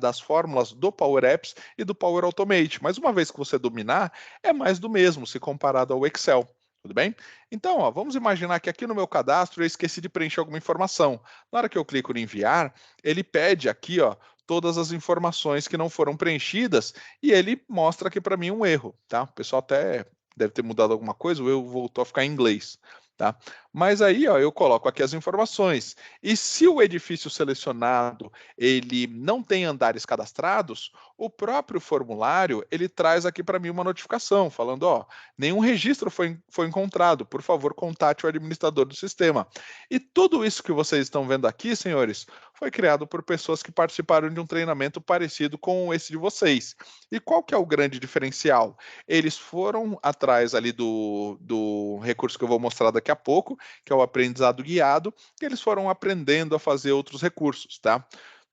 das fórmulas do Power Apps e do Power Automate. Mas uma vez que você dominar, é mais do mesmo se comparado ao Excel. Tudo bem? Então, ó, vamos imaginar que aqui no meu cadastro eu esqueci de preencher alguma informação. Na hora que eu clico em enviar, ele pede aqui, ó, todas as informações que não foram preenchidas e ele mostra aqui para mim um erro, tá? O pessoal até deve ter mudado alguma coisa, o erro voltou a ficar em inglês, tá? Mas aí, ó, eu coloco aqui as informações. E se o edifício selecionado ele não tem andares cadastrados, o próprio formulário ele traz aqui para mim uma notificação falando, ó, nenhum registro foi encontrado. Por favor, contate o administrador do sistema. E tudo isso que vocês estão vendo aqui, senhores, foi criado por pessoas que participaram de um treinamento parecido com esse de vocês. E qual que é o grande diferencial? Eles foram atrás ali do recurso que eu vou mostrar daqui a pouco, que é o aprendizado guiado, e eles foram aprendendo a fazer outros recursos, tá?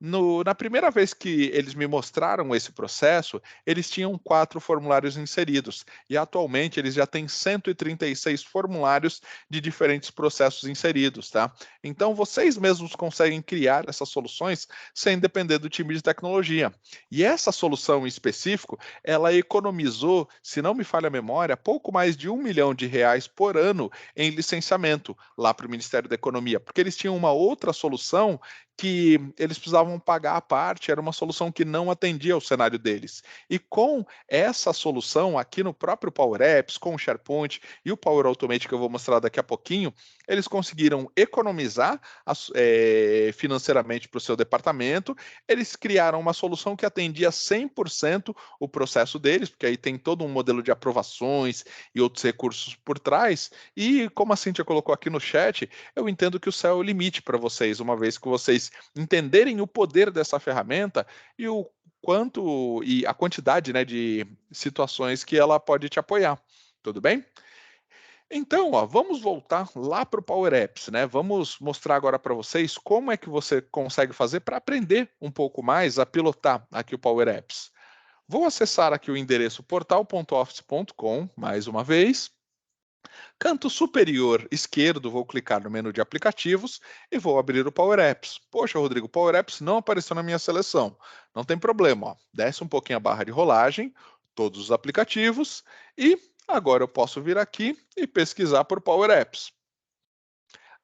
Na primeira vez que eles me mostraram esse processo, eles tinham 4 formulários inseridos e atualmente eles já têm 136 formulários de diferentes processos inseridos, tá? Então vocês mesmos conseguem criar essas soluções sem depender do time de tecnologia. E essa solução em específico, ela economizou, se não me falha a memória, pouco mais de R$ 1 milhão por ano em licenciamento lá para o Ministério da Economia, porque eles tinham uma outra solução que eles precisavam pagar à parte, era uma solução que não atendia ao cenário deles. E com essa solução aqui no próprio Power Apps, com o SharePoint e o Power Automate que eu vou mostrar daqui a pouquinho, eles conseguiram economizar financeiramente para o seu departamento, eles criaram uma solução que atendia 100% o processo deles, porque aí tem todo um modelo de aprovações e outros recursos por trás, e como a Cíntia colocou aqui no chat, eu entendo que o céu é o limite para vocês, uma vez que vocês entenderem o poder dessa ferramenta e o quanto e a quantidade, né, de situações que ela pode te apoiar. Tudo bem? Então, ó, vamos voltar lá para o Power Apps, né? Vamos mostrar agora para vocês como é que você consegue fazer para aprender um pouco mais a pilotar aqui o Power Apps. Vou acessar aqui o endereço portal.office.com mais uma vez. Canto superior esquerdo, vou clicar no menu de aplicativos e vou abrir o Power Apps. Poxa, Rodrigo, o Power Apps não apareceu na minha seleção. Não tem problema, ó. Desce um pouquinho a barra de rolagem, todos os aplicativos e agora eu posso vir aqui e pesquisar por Power Apps.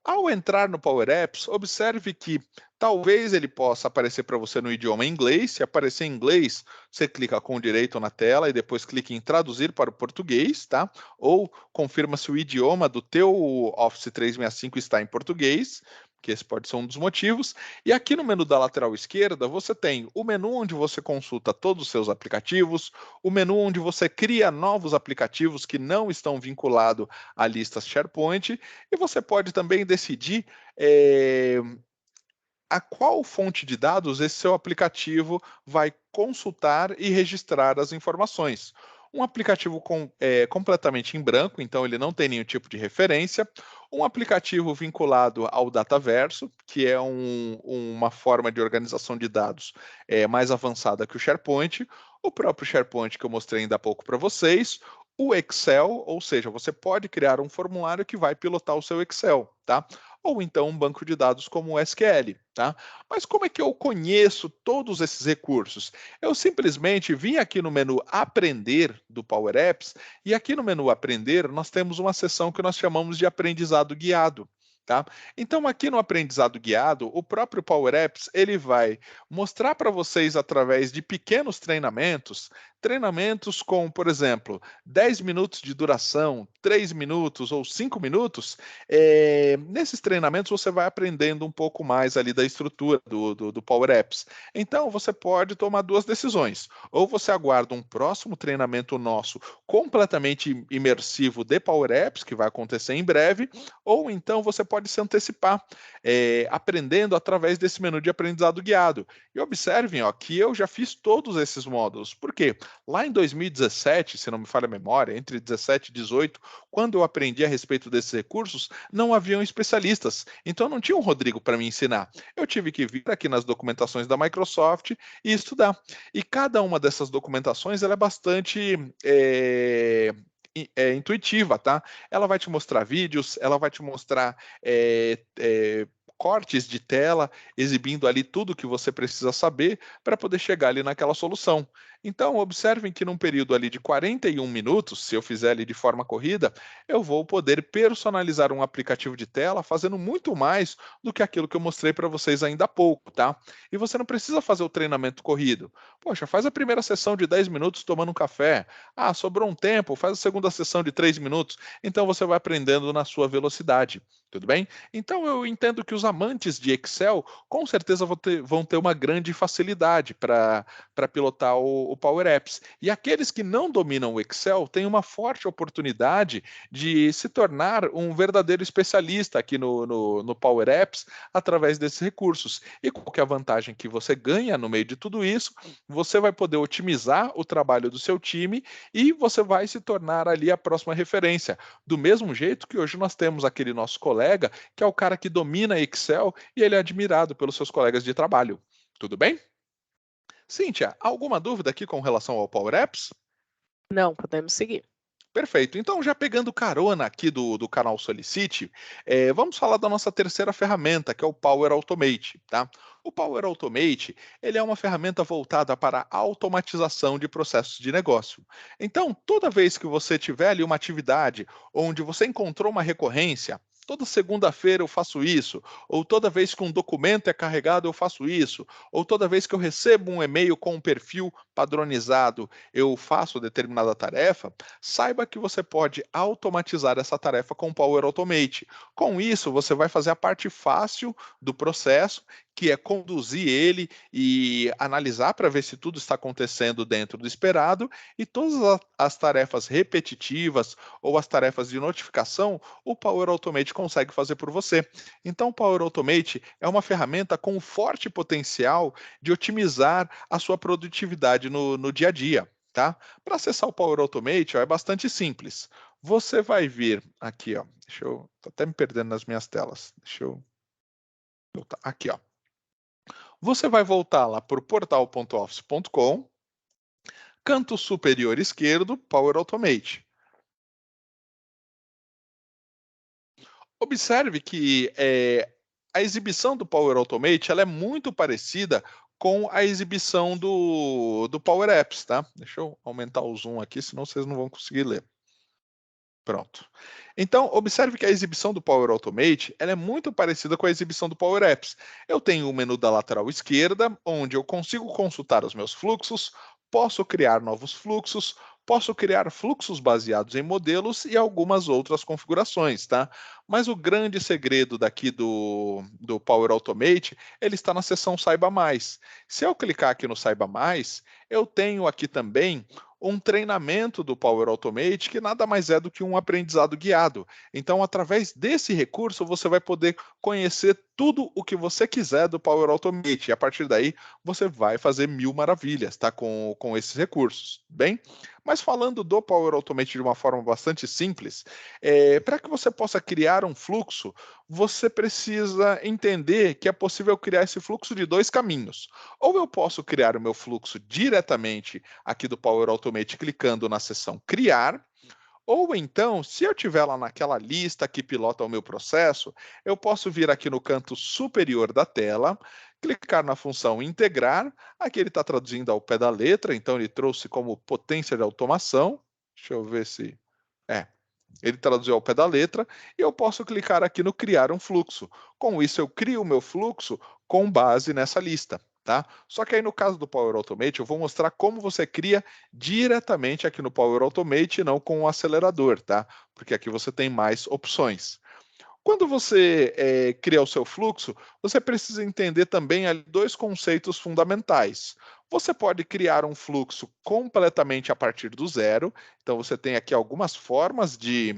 Ao entrar no Power Apps, observe que talvez ele possa aparecer para você no idioma inglês. Se aparecer em inglês, você clica com o direito na tela e depois clica em traduzir para o português, tá? Ou confirma se o idioma do teu Office 365 está em português, que esse pode ser um dos motivos. E aqui no menu da lateral esquerda, você tem o menu onde você consulta todos os seus aplicativos, o menu onde você cria novos aplicativos que não estão vinculados à lista SharePoint, e você pode também decidir a qual fonte de dados esse seu aplicativo vai consultar e registrar as informações. Um aplicativo completamente em branco, então ele não tem nenhum tipo de referência. Um aplicativo vinculado ao Dataverso, que é uma forma de organização de dados mais avançada que o SharePoint. O próprio SharePoint que eu mostrei ainda há pouco para vocês. O Excel, ou seja, você pode criar um formulário que vai pilotar o seu Excel, tá? Ou então um banco de dados como o SQL, tá? Mas como é que eu conheço todos esses recursos? Eu simplesmente vim aqui no menu Aprender do Power Apps e aqui no menu Aprender nós temos uma seção que nós chamamos de Aprendizado Guiado. Tá? Então, aqui no aprendizado guiado, o próprio Power Apps ele vai mostrar para vocês através de pequenos treinamentos, treinamentos com, por exemplo, 10 minutos de duração, 3 minutos ou 5 minutos. Nesses treinamentos você vai aprendendo um pouco mais ali da estrutura do Power Apps. Então, você pode tomar duas decisões. Ou você aguarda um próximo treinamento nosso completamente imersivo de Power Apps, que vai acontecer em breve, ou então você pode se antecipar, aprendendo através desse menu de aprendizado guiado. E observem, ó, que eu já fiz todos esses módulos. Por quê? Lá em 2017, se não me falha a memória, entre 17 e 18, quando eu aprendi a respeito desses recursos, não haviam especialistas. Então não tinha um Rodrigo para me ensinar. Eu tive que vir aqui nas documentações da Microsoft e estudar. E cada uma dessas documentações ela é bastante intuitiva, tá? Ela vai te mostrar vídeos, ela vai te mostrar cortes de tela, exibindo ali tudo que você precisa saber para poder chegar ali naquela solução. Então, observem que num período ali de 41 minutos, se eu fizer ali de forma corrida, eu vou poder personalizar um aplicativo de tela fazendo muito mais do que aquilo que eu mostrei para vocês ainda há pouco, tá? E você não precisa fazer o treinamento corrido. Poxa, faz a primeira sessão de 10 minutos tomando um café. Ah, sobrou um tempo, faz a segunda sessão de 3 minutos. Então você vai aprendendo na sua velocidade, tudo bem? Então eu entendo que os amantes de Excel com certeza vão ter uma grande facilidade para pilotar o Power Apps. E aqueles que não dominam o Excel têm uma forte oportunidade de se tornar um verdadeiro especialista aqui no Power Apps através desses recursos. E qual que é a vantagem que você ganha no meio de tudo isso? Você vai poder otimizar o trabalho do seu time e você vai se tornar ali a próxima referência. Do mesmo jeito que hoje nós temos aquele nosso colega, que é o cara que domina Excel e ele é admirado pelos seus colegas de trabalho. Tudo bem? Cíntia, alguma dúvida aqui com relação ao Power Apps? Não, podemos seguir. Perfeito. Então, já pegando carona aqui do canal Solicite, vamos falar da nossa terceira ferramenta, que é o Power Automate, tá? O Power Automate, ele é uma ferramenta voltada para a automatização de processos de negócio. Então, toda vez que você tiver ali uma atividade onde você encontrou uma recorrência, toda segunda-feira eu faço isso, ou toda vez que um documento é carregado eu faço isso, ou toda vez que eu recebo um e-mail com um perfil padronizado eu faço determinada tarefa, saiba que você pode automatizar essa tarefa com o Power Automate. Com isso, você vai fazer a parte fácil do processo, que é conduzir ele e analisar para ver se tudo está acontecendo dentro do esperado, e todas as tarefas repetitivas ou as tarefas de notificação, o Power Automate consegue fazer por você. Então, o Power Automate é uma ferramenta com forte potencial de otimizar a sua produtividade no dia a dia. Tá? Para acessar o Power Automate, ó, é bastante simples. Você vai vir aqui, ó. Deixa eu. Tô até me perdendo nas minhas telas. Deixa eu voltar. Aqui, ó. Você vai voltar lá para o portal.office.com, canto superior esquerdo, Power Automate. Observe que a exibição do Power Automate ela é muito parecida com a exibição do Power Apps, tá? Deixa eu aumentar o zoom aqui, senão vocês não vão conseguir ler. Pronto. Então, observe que a exibição do Power Automate ela é muito parecida com a exibição do Power Apps. Eu tenho o menu da lateral esquerda, onde eu consigo consultar os meus fluxos, posso criar novos fluxos, posso criar fluxos baseados em modelos e algumas outras configurações, tá? Mas o grande segredo daqui do Power Automate, ele está na seção Saiba Mais. Se eu clicar aqui no Saiba Mais, eu tenho aqui também um treinamento do Power Automate que nada mais é do que um aprendizado guiado. Então, através desse recurso, você vai poder conhecer tudo o que você quiser do Power Automate. E a partir daí, você vai fazer mil maravilhas, tá? Com esses recursos, bem? Mas falando do Power Automate de uma forma bastante simples, para que você possa criar um fluxo, você precisa entender que é possível criar esse fluxo de dois caminhos. Ou eu posso criar o meu fluxo diretamente aqui do Power Automate clicando na seção Criar, ou então, se eu tiver lá naquela lista que pilota o meu processo, eu posso vir aqui no canto superior da tela, clicar na função Integrar, aqui ele está traduzindo ao pé da letra, então ele trouxe como potência de automação. Deixa eu ver se... É, ele traduziu ao pé da letra, e eu posso clicar aqui no criar um fluxo. Com isso, eu crio o meu fluxo com base nessa lista. Tá? Só que aí no caso do Power Automate, eu vou mostrar como você cria diretamente aqui no Power Automate e não com o acelerador, tá? Porque aqui você tem mais opções. Quando você cria o seu fluxo, você precisa entender também ali dois conceitos fundamentais. Você pode criar um fluxo completamente a partir do zero, então você tem aqui algumas formas de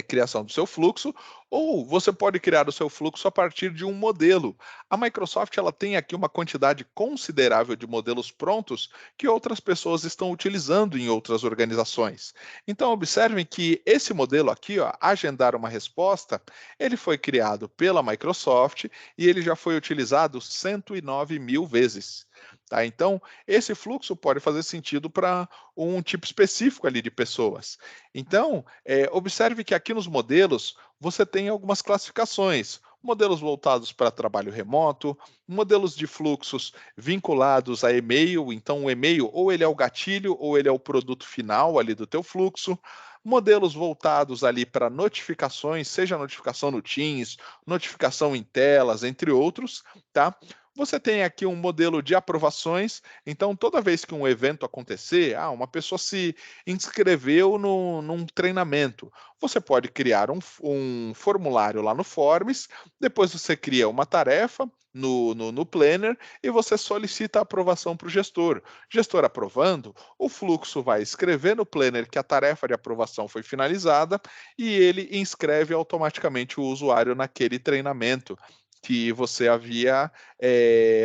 criação do seu fluxo, ou você pode criar o seu fluxo a partir de um modelo. A Microsoft ela tem aqui uma quantidade considerável de modelos prontos que outras pessoas estão utilizando em outras organizações. Então observem que esse modelo aqui, ó, agendar uma resposta, ele foi criado pela Microsoft e ele já foi utilizado 109 mil vezes. Tá? Então, esse fluxo pode fazer sentido para um tipo específico ali de pessoas. Então, observe que aqui nos modelos você tem algumas classificações. Modelos voltados para trabalho remoto, modelos de fluxos vinculados a e-mail, então o e-mail ou ele é o gatilho ou ele é o produto final ali do teu fluxo, modelos voltados ali para notificações, seja notificação no Teams, notificação em telas, entre outros, tá? Você tem aqui um modelo de aprovações, então toda vez que um evento acontecer, uma pessoa se inscreveu num treinamento, você pode criar um formulário lá no Forms, depois você cria uma tarefa no Planner e você solicita a aprovação para o gestor. Gestor aprovando, o fluxo vai escrever no Planner que a tarefa de aprovação foi finalizada e ele inscreve automaticamente o usuário naquele treinamento que você havia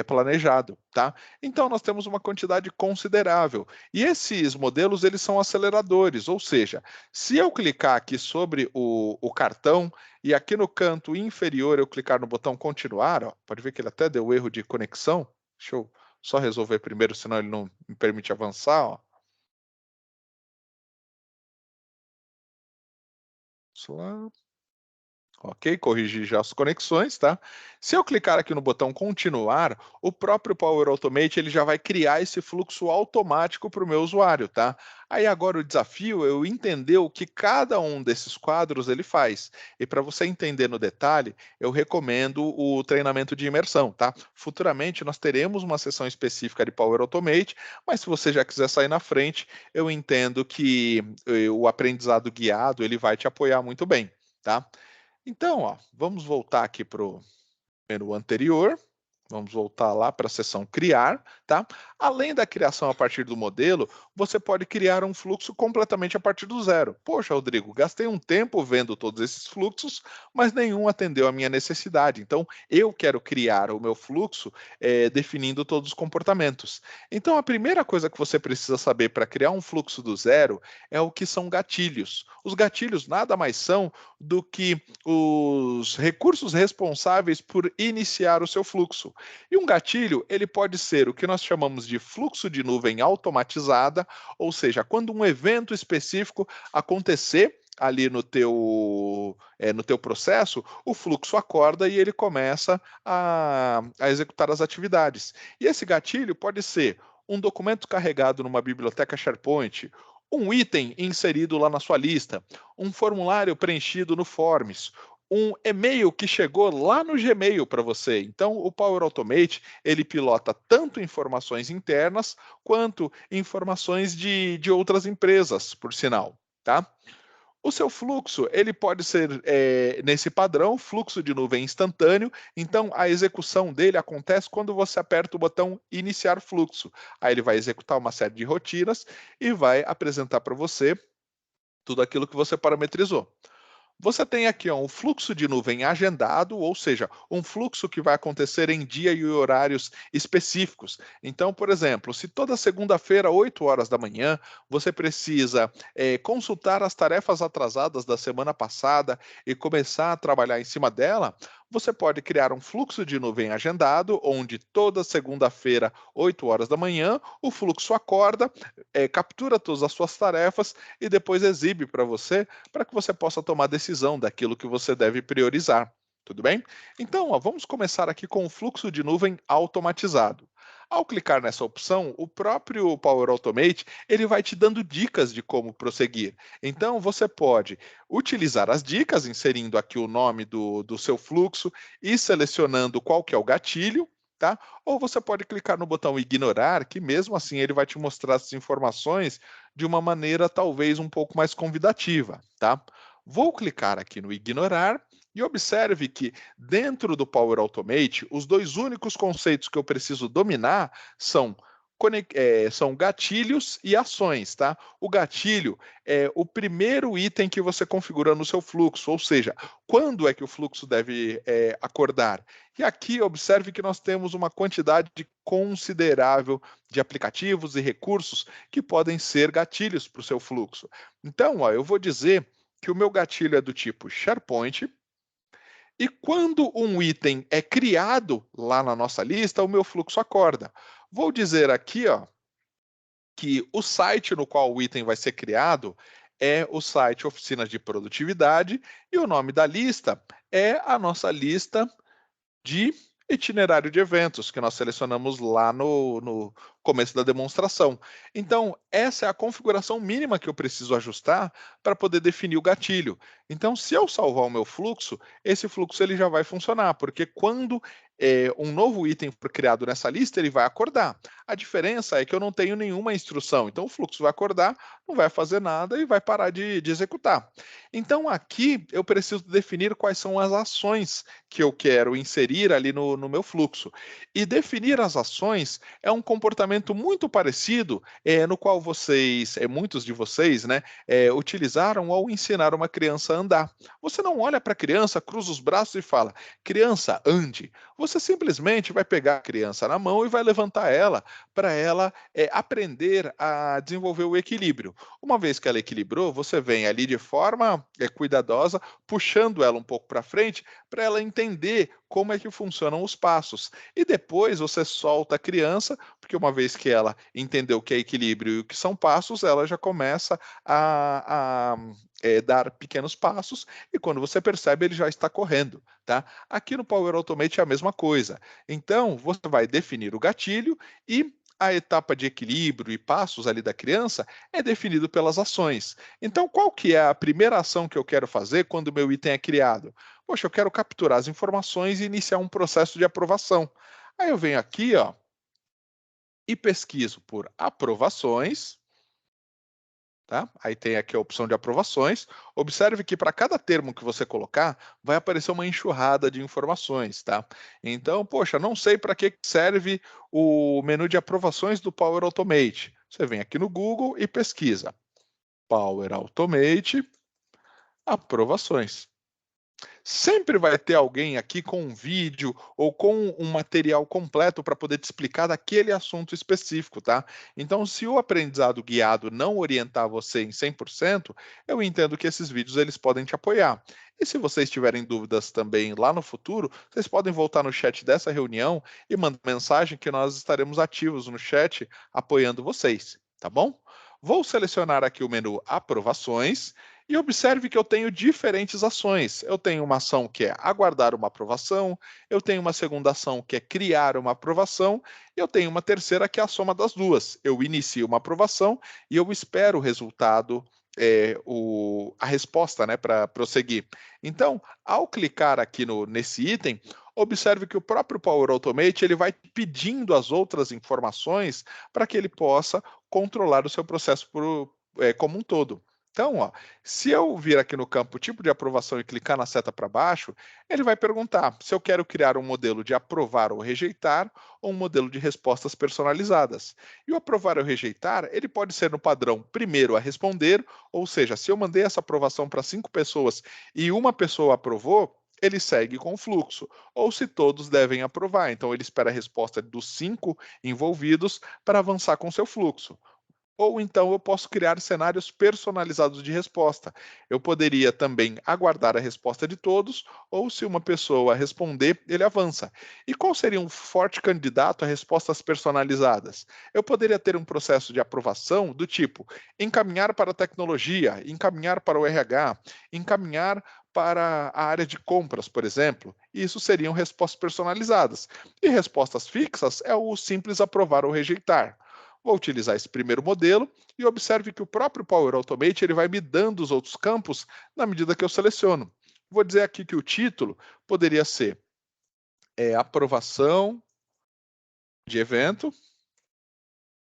planejado, tá? Então nós temos uma quantidade considerável e esses modelos eles são aceleradores, ou seja, se eu clicar aqui sobre o cartão e aqui no canto inferior eu clicar no botão continuar, ó, pode ver que ele até deu erro de conexão. Deixa eu só resolver primeiro, senão ele não me permite avançar, ó. Vamos lá. Ok, corrigir já as conexões, tá? Se eu clicar aqui no botão continuar, o próprio Power Automate ele já vai criar esse fluxo automático para o meu usuário, tá? Aí agora o desafio é eu entender o que cada um desses quadros ele faz. E para você entender no detalhe, eu recomendo o treinamento de imersão, tá? Futuramente nós teremos uma sessão específica de Power Automate, mas se você já quiser sair na frente, eu entendo que o aprendizado guiado ele vai te apoiar muito bem, tá? Então, ó, vamos voltar aqui para o menu anterior. Vamos voltar lá para a seção criar, tá? Além da criação a partir do modelo, você pode criar um fluxo completamente a partir do zero. Poxa, Rodrigo, gastei um tempo vendo todos esses fluxos, mas nenhum atendeu à minha necessidade. Então, eu quero criar o meu fluxo definindo todos os comportamentos. Então, a primeira coisa que você precisa saber para criar um fluxo do zero é o que são gatilhos. Os gatilhos nada mais são do que os recursos responsáveis por iniciar o seu fluxo. E um gatilho, ele pode ser o que nós chamamos de fluxo de nuvem automatizada, ou seja, quando um evento específico acontecer ali no teu processo, o fluxo acorda e ele começa a executar as atividades. E esse gatilho pode ser um documento carregado numa biblioteca SharePoint, um item inserido lá na sua lista, um formulário preenchido no Forms, um e-mail que chegou lá no Gmail para você. Então, o Power Automate, ele pilota tanto informações internas quanto informações de outras empresas, por sinal, tá? O seu fluxo, ele pode ser nesse padrão, fluxo de nuvem instantâneo, então a execução dele acontece quando você aperta o botão iniciar fluxo. Aí ele vai executar uma série de rotinas e vai apresentar para você tudo aquilo que você parametrizou. Você tem aqui ó, um fluxo de nuvem agendado, ou seja, um fluxo que vai acontecer em dia e horários específicos. Então, por exemplo, se toda segunda-feira, 8 horas da manhã, você precisa consultar as tarefas atrasadas da semana passada e começar a trabalhar em cima dela, você pode criar um fluxo de nuvem agendado, onde toda segunda-feira, 8 horas da manhã, o fluxo acorda, captura todas as suas tarefas e depois exibe para você, para que você possa tomar decisão daquilo que você deve priorizar. Tudo bem? Então, ó, vamos começar aqui com o fluxo de nuvem automatizado. Ao clicar nessa opção, o próprio Power Automate ele vai te dando dicas de como prosseguir. Então, você pode utilizar as dicas, inserindo aqui o nome do seu fluxo e selecionando qual que é o gatilho, tá? Ou você pode clicar no botão ignorar, que mesmo assim ele vai te mostrar as informações de uma maneira talvez um pouco mais convidativa, tá? Vou clicar aqui no ignorar e observe que dentro do Power Automate, os dois únicos conceitos que eu preciso dominar são são gatilhos e ações, tá? O gatilho é o primeiro item que você configura no seu fluxo, ou seja, quando é que o fluxo deve acordar. E aqui observe que nós temos uma quantidade considerável de aplicativos e recursos que podem ser gatilhos para o seu fluxo. Então, ó, eu vou dizer que o meu gatilho é do tipo SharePoint, e quando um item é criado lá na nossa lista, o meu fluxo acorda. Vou dizer aqui, ó, que o site no qual o item vai ser criado é o site Oficinas de Produtividade e o nome da lista é a nossa lista de itinerário de eventos que nós selecionamos lá no começo da demonstração. Então, essa é a configuração mínima que eu preciso ajustar para poder definir o gatilho. Então, se eu salvar o meu fluxo, esse fluxo ele já vai funcionar, porque quando um novo item for criado nessa lista, ele vai acordar. A diferença é que eu não tenho nenhuma instrução, então o fluxo vai acordar, não vai fazer nada e vai parar de executar. Então, aqui eu preciso definir quais são as ações que eu quero inserir ali no meu fluxo. E definir as ações é um comportamento muito parecido no qual muitos de vocês, né, utilizaram ao ensinar uma criança a andar. Você não olha para a criança, cruza os braços e fala, criança, ande. Você simplesmente vai pegar a criança na mão e vai levantar ela para ela aprender a desenvolver o equilíbrio. Uma vez que ela equilibrou, você vem ali de forma cuidadosa, puxando ela um pouco para frente, para ela entender como é que funcionam os passos. E depois você solta a criança, porque uma vez que ela entendeu o que é equilíbrio e o que são passos, ela já começa a dar pequenos passos e quando você percebe, ele já está correndo, tá? Aqui no Power Automate é a mesma coisa. Então, você vai definir o gatilho e a etapa de equilíbrio e passos ali da criança é definido pelas ações. Então, qual que é a primeira ação que eu quero fazer quando o meu item é criado? Poxa, eu quero capturar as informações e iniciar um processo de aprovação. Aí eu venho aqui, ó, e pesquiso por aprovações. Tá? Aí tem aqui a opção de aprovações. Observe que para cada termo que você colocar, vai aparecer uma enxurrada de informações. Tá? Então, poxa, não sei para que serve o menu de aprovações do Power Automate. Você vem aqui no Google e pesquisa Power Automate aprovações. Sempre vai ter alguém aqui com um vídeo ou com um material completo para poder te explicar daquele assunto específico, tá? Então, se o aprendizado guiado não orientar você em 100%, eu entendo que esses vídeos eles podem te apoiar. E se vocês tiverem dúvidas também lá no futuro, vocês podem voltar no chat dessa reunião e mandar mensagem que nós estaremos ativos no chat apoiando vocês, tá bom? Vou selecionar aqui o menu Aprovações e observe que eu tenho diferentes ações. Eu tenho uma ação que é aguardar uma aprovação, eu tenho uma segunda ação que é criar uma aprovação, e eu tenho uma terceira que é a soma das duas. Eu inicio uma aprovação e eu espero o resultado, a resposta, né, para prosseguir. Então, ao clicar aqui nesse item, observe que o próprio Power Automate ele vai pedindo as outras informações para que ele possa controlar o seu processo como um todo. Então, ó, se eu vir aqui no campo tipo de aprovação e clicar na seta para baixo, ele vai perguntar se eu quero criar um modelo de aprovar ou rejeitar ou um modelo de respostas personalizadas. E o aprovar ou rejeitar, ele pode ser no padrão primeiro a responder, ou seja, se eu mandei essa aprovação para 5 pessoas e uma pessoa aprovou, ele segue com o fluxo. Ou se todos devem aprovar, então ele espera a resposta dos 5 envolvidos para avançar com seu fluxo. Ou então eu posso criar cenários personalizados de resposta. Eu poderia também aguardar a resposta de todos, ou se uma pessoa responder, ele avança. E qual seria um forte candidato a respostas personalizadas? Eu poderia ter um processo de aprovação do tipo encaminhar para a tecnologia, encaminhar para o RH, encaminhar para a área de compras, por exemplo. Isso seriam respostas personalizadas. E respostas fixas é o simples aprovar ou rejeitar. Vou utilizar esse primeiro modelo e observe que o próprio Power Automate ele vai me dando os outros campos na medida que eu seleciono. Vou dizer aqui que o título poderia ser aprovação de evento,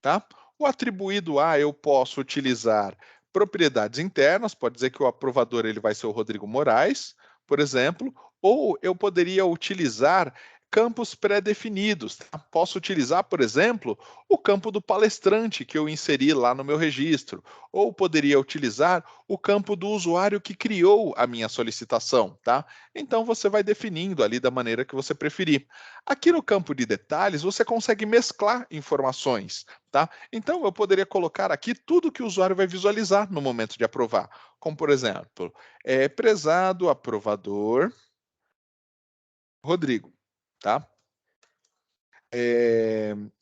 tá? O atribuído a eu posso utilizar propriedades internas, pode dizer que o aprovador ele vai ser o Rodrigo Moraes, por exemplo, ou eu poderia utilizar campos pré-definidos. Tá? Posso utilizar, por exemplo, o campo do palestrante que eu inseri lá no meu registro, ou poderia utilizar o campo do usuário que criou a minha solicitação, tá? Então você vai definindo ali da maneira que você preferir. Aqui no campo de detalhes, você consegue mesclar informações, tá? Então eu poderia colocar aqui tudo que o usuário vai visualizar no momento de aprovar, como por exemplo, prezado aprovador Rodrigo, tá?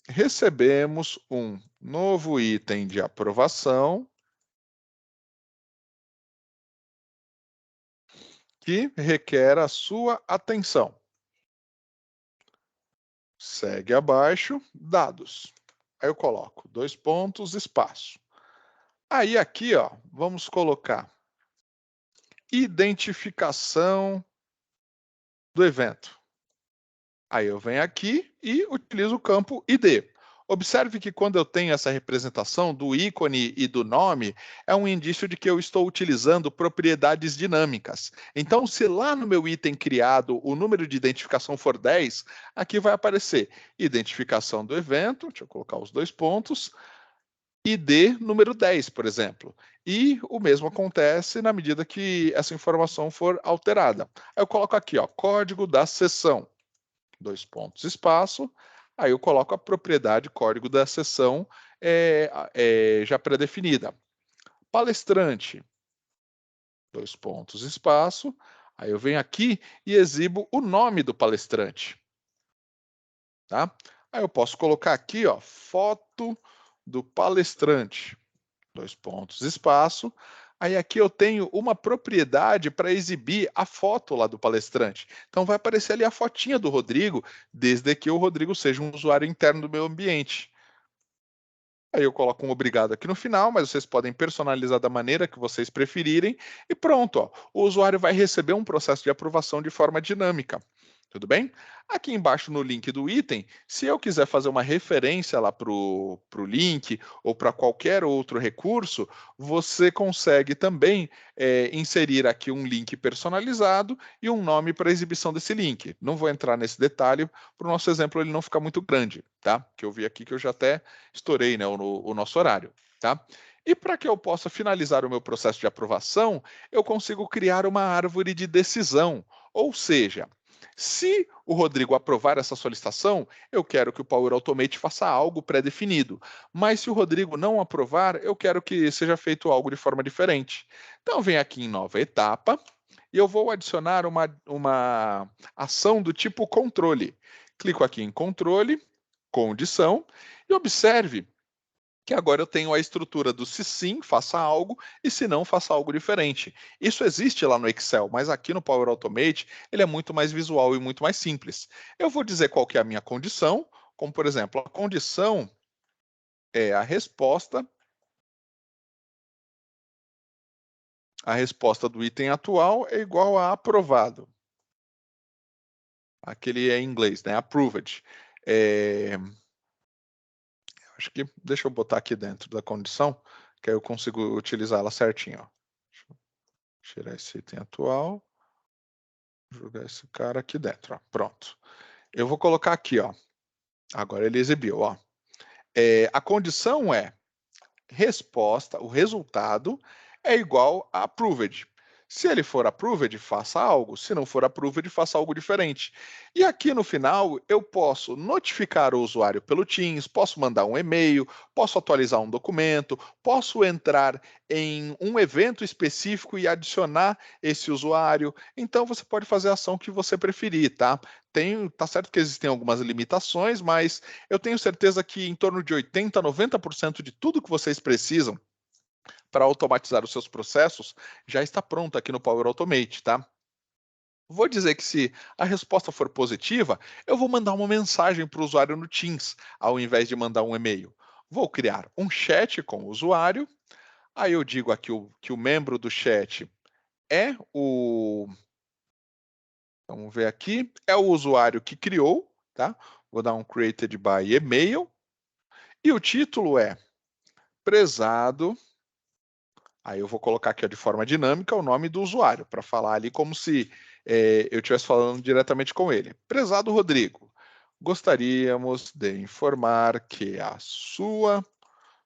Recebemos um novo item de aprovação que requer a sua atenção. Segue abaixo, dados. Aí eu coloco 2 pontos, espaço. Aí aqui, ó, vamos colocar identificação do evento. Aí eu venho aqui e utilizo o campo ID. Observe que quando eu tenho essa representação do ícone e do nome, é um indício de que eu estou utilizando propriedades dinâmicas. Então, se lá no meu item criado o número de identificação for 10, aqui vai aparecer identificação do evento, deixa eu colocar os 2 pontos, ID número 10, por exemplo. E o mesmo acontece na medida que essa informação for alterada. Aí eu coloco aqui, ó, código da sessão. 2 pontos, espaço, aí eu coloco a propriedade código da sessão já pré-definida. Palestrante, 2 pontos, espaço, aí eu venho aqui e exibo o nome do palestrante. Tá? Aí eu posso colocar aqui, ó, foto do palestrante, 2 pontos, espaço. Aí aqui eu tenho uma propriedade para exibir a foto lá do palestrante. Então vai aparecer ali a fotinha do Rodrigo, desde que o Rodrigo seja um usuário interno do meu ambiente. Aí eu coloco um obrigado aqui no final, mas vocês podem personalizar da maneira que vocês preferirem. E pronto, ó, o usuário vai receber um processo de aprovação de forma dinâmica. Tudo bem? Aqui embaixo no link do item, se eu quiser fazer uma referência lá para o link ou para qualquer outro recurso, você consegue também inserir aqui um link personalizado e um nome para exibição desse link. Não vou entrar nesse detalhe, para o nosso exemplo ele não ficar muito grande, tá? Que eu vi aqui que eu já até estourei, né, o nosso horário, tá? E para que eu possa finalizar o meu processo de aprovação, eu consigo criar uma árvore de decisão, ou seja, se o Rodrigo aprovar essa solicitação, eu quero que o Power Automate faça algo pré-definido. Mas se o Rodrigo não aprovar, eu quero que seja feito algo de forma diferente. Então, vem aqui em nova etapa e eu vou adicionar uma ação do tipo controle. Clico aqui em controle, condição, e observe que agora eu tenho a estrutura do se sim, faça algo, e se não, faça algo diferente. Isso existe lá no Excel, mas aqui no Power Automate ele é muito mais visual e muito mais simples. Eu vou dizer qual que é a minha condição, como por exemplo, a condição é a resposta do item atual é igual a aprovado. Aquele é em inglês, né? Approved. Acho que deixa eu botar aqui dentro da condição, que aí eu consigo utilizá-la certinho. Ó. Deixa eu tirar esse item atual, jogar esse cara aqui dentro. Ó. Pronto. Eu vou colocar aqui, ó. Agora ele exibiu, ó. A condição é resposta, o resultado é igual a approved. Se ele for approved, faça algo. Se não for approved, faça algo diferente. E aqui no final, eu posso notificar o usuário pelo Teams, posso mandar um e-mail, posso atualizar um documento, posso entrar em um evento específico e adicionar esse usuário. Então, você pode fazer a ação que você preferir, tá? Tá certo que existem algumas limitações, mas eu tenho certeza que em torno de 80% a 90% de tudo que vocês precisam para automatizar os seus processos já está pronto aqui no Power Automate, tá? Vou dizer que se a resposta for positiva, eu vou mandar uma mensagem para o usuário no Teams, ao invés de mandar um e-mail. Vou criar um chat com o usuário, aí eu digo aqui que o membro do chat é o... Vamos ver aqui, é o usuário que criou, tá? Vou dar um created by email, e o título é prezado. Aí eu vou colocar aqui ó, de forma dinâmica o nome do usuário, para falar ali como se eu estivesse falando diretamente com ele. Prezado Rodrigo, gostaríamos de informar que a sua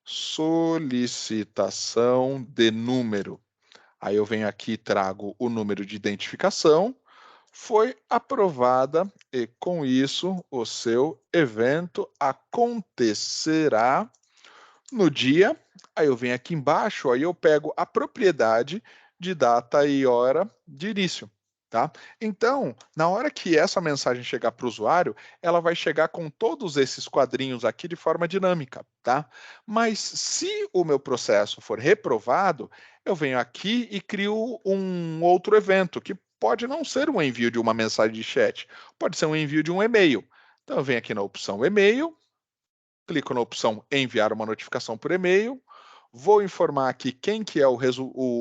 solicitação de número, aí eu venho aqui e trago o número de identificação, foi aprovada e com isso o seu evento acontecerá no dia, aí eu venho aqui embaixo, aí eu pego a propriedade de data e hora de início, tá? Então, na hora que essa mensagem chegar para o usuário, ela vai chegar com todos esses quadrinhos aqui de forma dinâmica, tá? Mas se o meu processo for reprovado, eu venho aqui e crio um outro evento, que pode não ser um envio de uma mensagem de chat, pode ser um envio de um e-mail. Então, eu venho aqui na opção e-mail, clico na opção enviar uma notificação por e-mail, vou informar aqui quem que é o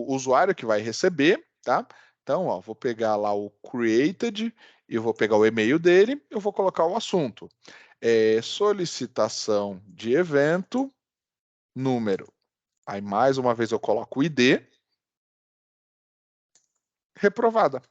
usuário que vai receber, tá? Então, ó, vou pegar lá o created e vou pegar o e-mail dele, eu vou colocar o assunto. Solicitação de evento, número. Aí, mais uma vez, eu coloco o ID, reprovada.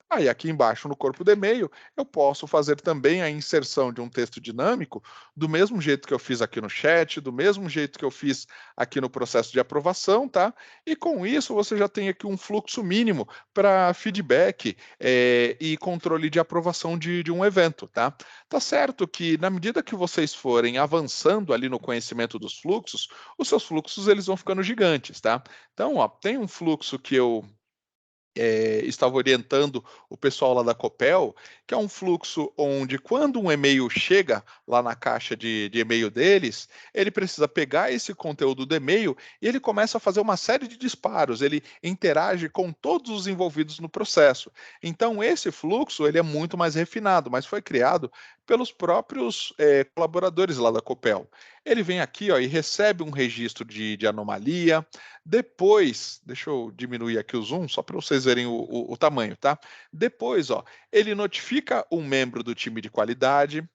Aí aqui embaixo no corpo do e-mail, eu posso fazer também a inserção de um texto dinâmico do mesmo jeito que eu fiz aqui no chat, do mesmo jeito que eu fiz aqui no processo de aprovação, tá? E com isso você já tem aqui um fluxo mínimo para feedback e controle de aprovação de um evento, tá? Tá certo que na medida que vocês forem avançando ali no conhecimento dos fluxos, os seus fluxos eles vão ficando gigantes, tá? Então, ó, tem um fluxo que eu estava orientando o pessoal lá da Copel, que é um fluxo onde, quando um e-mail chega lá na caixa de e-mail deles, ele precisa pegar esse conteúdo do e-mail e ele começa a fazer uma série de disparos, ele interage com todos os envolvidos no processo. Então, esse fluxo ele é muito mais refinado, mas foi criado pelos próprios colaboradores lá da Copel. Ele vem aqui ó, e recebe um registro de anomalia, depois, deixa eu diminuir aqui o zoom, só para vocês verem o tamanho, tá? Depois, ó, ele notifica um membro do time de qualidade,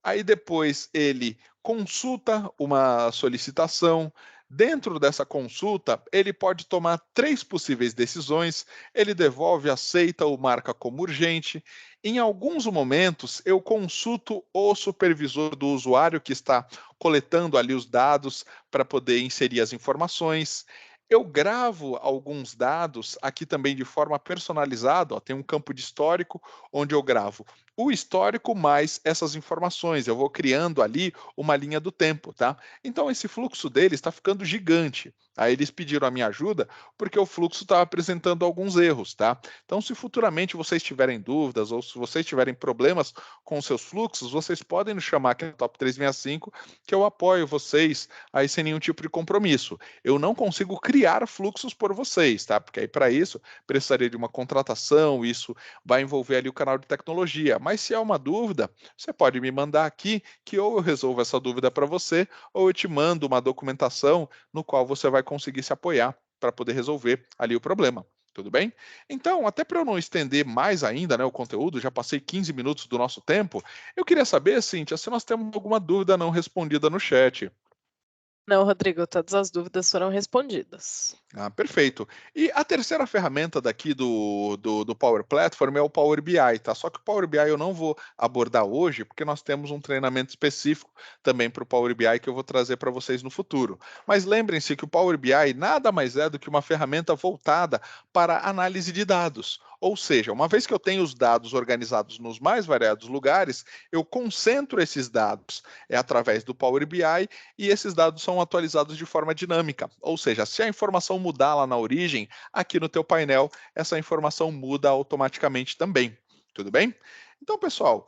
aí depois ele consulta uma solicitação. Dentro dessa consulta, ele pode tomar 3 possíveis decisões, ele devolve, aceita ou marca como urgente. Em alguns momentos, eu consulto o supervisor do usuário que está coletando ali os dados para poder inserir as informações. Eu gravo alguns dados aqui também de forma personalizada, ó, tem um campo de histórico onde eu gravo o histórico mais essas informações. Eu vou criando ali uma linha do tempo, tá? Então esse fluxo deles está ficando gigante. Aí eles pediram a minha ajuda porque o fluxo estava apresentando alguns erros, tá? Então se futuramente vocês tiverem dúvidas ou se vocês tiverem problemas com os seus fluxos, vocês podem nos chamar aqui no Top 365 que eu apoio vocês aí sem nenhum tipo de compromisso. Eu não consigo criar fluxos por vocês, tá? Porque aí para isso precisaria de uma contratação, isso vai envolver ali o canal de tecnologia. Mas se há uma dúvida, você pode me mandar aqui que ou eu resolvo essa dúvida para você, ou eu te mando uma documentação no qual você vai conseguir se apoiar para poder resolver ali o problema. Tudo bem? Então, até para eu não estender mais ainda, né, o conteúdo, já passei 15 minutos do nosso tempo, eu queria saber, Cíntia, se nós temos alguma dúvida não respondida no chat. Não, Rodrigo, todas as dúvidas foram respondidas. Ah, perfeito. E a terceira ferramenta daqui do Power Platform é o Power BI, tá? Só que o Power BI eu não vou abordar hoje, porque nós temos um treinamento específico também para o Power BI que eu vou trazer para vocês no futuro. Mas lembrem-se que o Power BI nada mais é do que uma ferramenta voltada para análise de dados. Ou seja, uma vez que eu tenho os dados organizados nos mais variados lugares, eu concentro esses dados através do Power BI e esses dados são atualizados de forma dinâmica. Ou seja, se a informação mudar lá na origem, aqui no teu painel, essa informação muda automaticamente também. Tudo bem? Então, pessoal,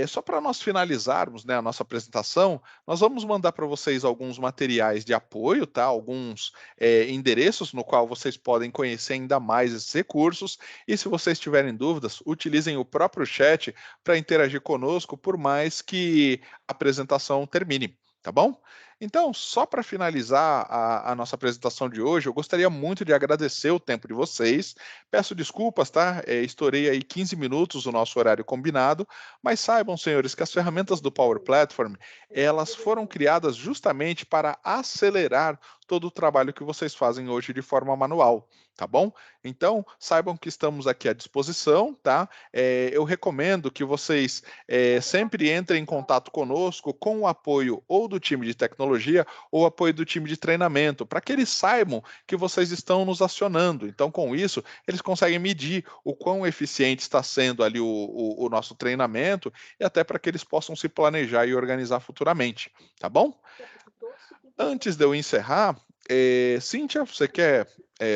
só para nós finalizarmos, né, a nossa apresentação, nós vamos mandar para vocês alguns materiais de apoio, tá? Alguns endereços no qual vocês podem conhecer ainda mais esses recursos. E se vocês tiverem dúvidas, utilizem o próprio chat para interagir conosco, por mais que a apresentação termine. Tá bom? Então, só para finalizar a nossa apresentação de hoje, eu gostaria muito de agradecer o tempo de vocês. Peço desculpas, tá? Estourei aí 15 minutos o nosso horário combinado, mas saibam, senhores, que as ferramentas do Power Platform, elas foram criadas justamente para acelerar todo o trabalho que vocês fazem hoje de forma manual, tá bom? Então, saibam que estamos aqui à disposição, tá? Eu recomendo que vocês sempre entrem em contato conosco com o apoio ou do time de tecnologia ou apoio do time de treinamento, para que eles saibam que vocês estão nos acionando. Então, com isso, eles conseguem medir o quão eficiente está sendo ali o nosso treinamento e até para que eles possam se planejar e organizar futuramente, tá bom? Antes de eu encerrar, Cíntia, você quer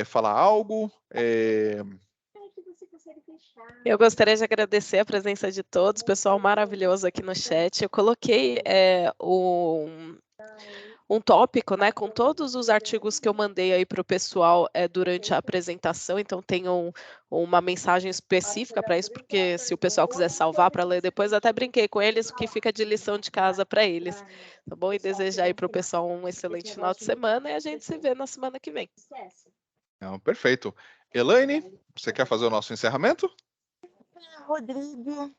falar algo? Eu gostaria de agradecer a presença de todos, pessoal maravilhoso aqui no chat. Eu coloquei um tópico, né, com todos os artigos que eu mandei aí para o pessoal durante a apresentação, então tem uma mensagem específica para isso, porque se o pessoal quiser salvar para ler depois, até brinquei com eles, o que fica de lição de casa para eles, tá bom? E desejar aí para o pessoal um excelente final de semana e a gente se vê na semana que vem. Não, perfeito. Elaine, você quer fazer o nosso encerramento? Rodrigo,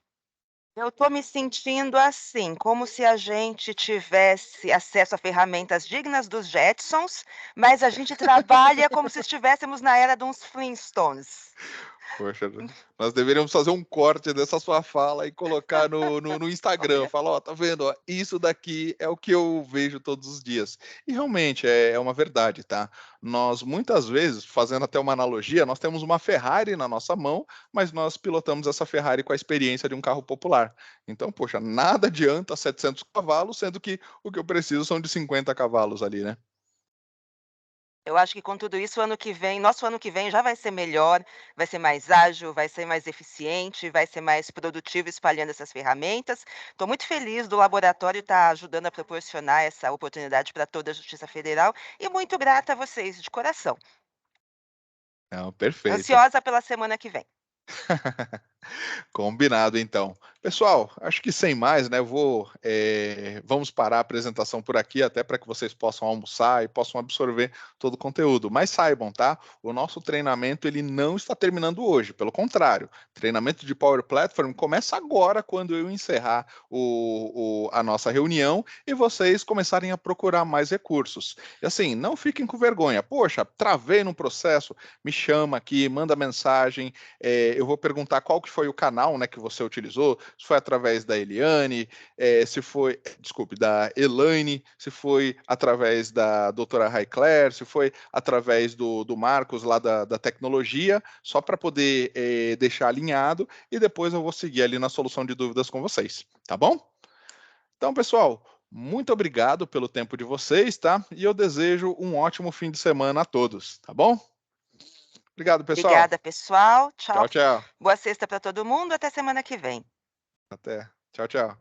eu estou me sentindo assim, como se a gente tivesse acesso a ferramentas dignas dos Jetsons, mas a gente trabalha como se estivéssemos na era de uns Flintstones. Poxa, nós deveríamos fazer um corte dessa sua fala e colocar no Instagram. Falar, ó, tá vendo? Ó, isso daqui é o que eu vejo todos os dias. E realmente é uma verdade, tá? Nós, muitas vezes, fazendo até uma analogia, nós temos uma Ferrari na nossa mão, mas nós pilotamos essa Ferrari com a experiência de um carro popular. Então, poxa, nada adianta 700 cavalos, sendo que o que eu preciso são de 50 cavalos ali, né? Eu acho que com tudo isso, nosso ano que vem já vai ser melhor, vai ser mais ágil, vai ser mais eficiente, vai ser mais produtivo espalhando essas ferramentas. Estou muito feliz do laboratório estar ajudando a proporcionar essa oportunidade para toda a Justiça Federal e muito grata a vocês, de coração. Não, perfeito. Ansiosa pela semana que vem. Combinado, então. Pessoal, acho que sem mais, né? Vamos parar a apresentação por aqui, até para que vocês possam almoçar e possam absorver todo o conteúdo. Mas saibam, tá? O nosso treinamento ele não está terminando hoje. Pelo contrário, treinamento de Power Platform começa agora, quando eu encerrar a nossa reunião e vocês começarem a procurar mais recursos. E assim, não fiquem com vergonha. Poxa, travei no processo, me chama aqui, manda mensagem. Eu vou perguntar qual que foi o canal, né, que você utilizou, se foi através da Eliane, da Elaine, se foi através da doutora Raiclair, se foi através do Marcos lá da tecnologia, só para poder deixar alinhado e depois eu vou seguir ali na solução de dúvidas com vocês, tá bom? Então, pessoal, muito obrigado pelo tempo de vocês, tá? E eu desejo um ótimo fim de semana a todos, tá bom? Obrigado, pessoal. Obrigada, pessoal. Tchau. Tchau, tchau. Boa sexta para todo mundo. Até semana que vem. Até. Tchau, tchau.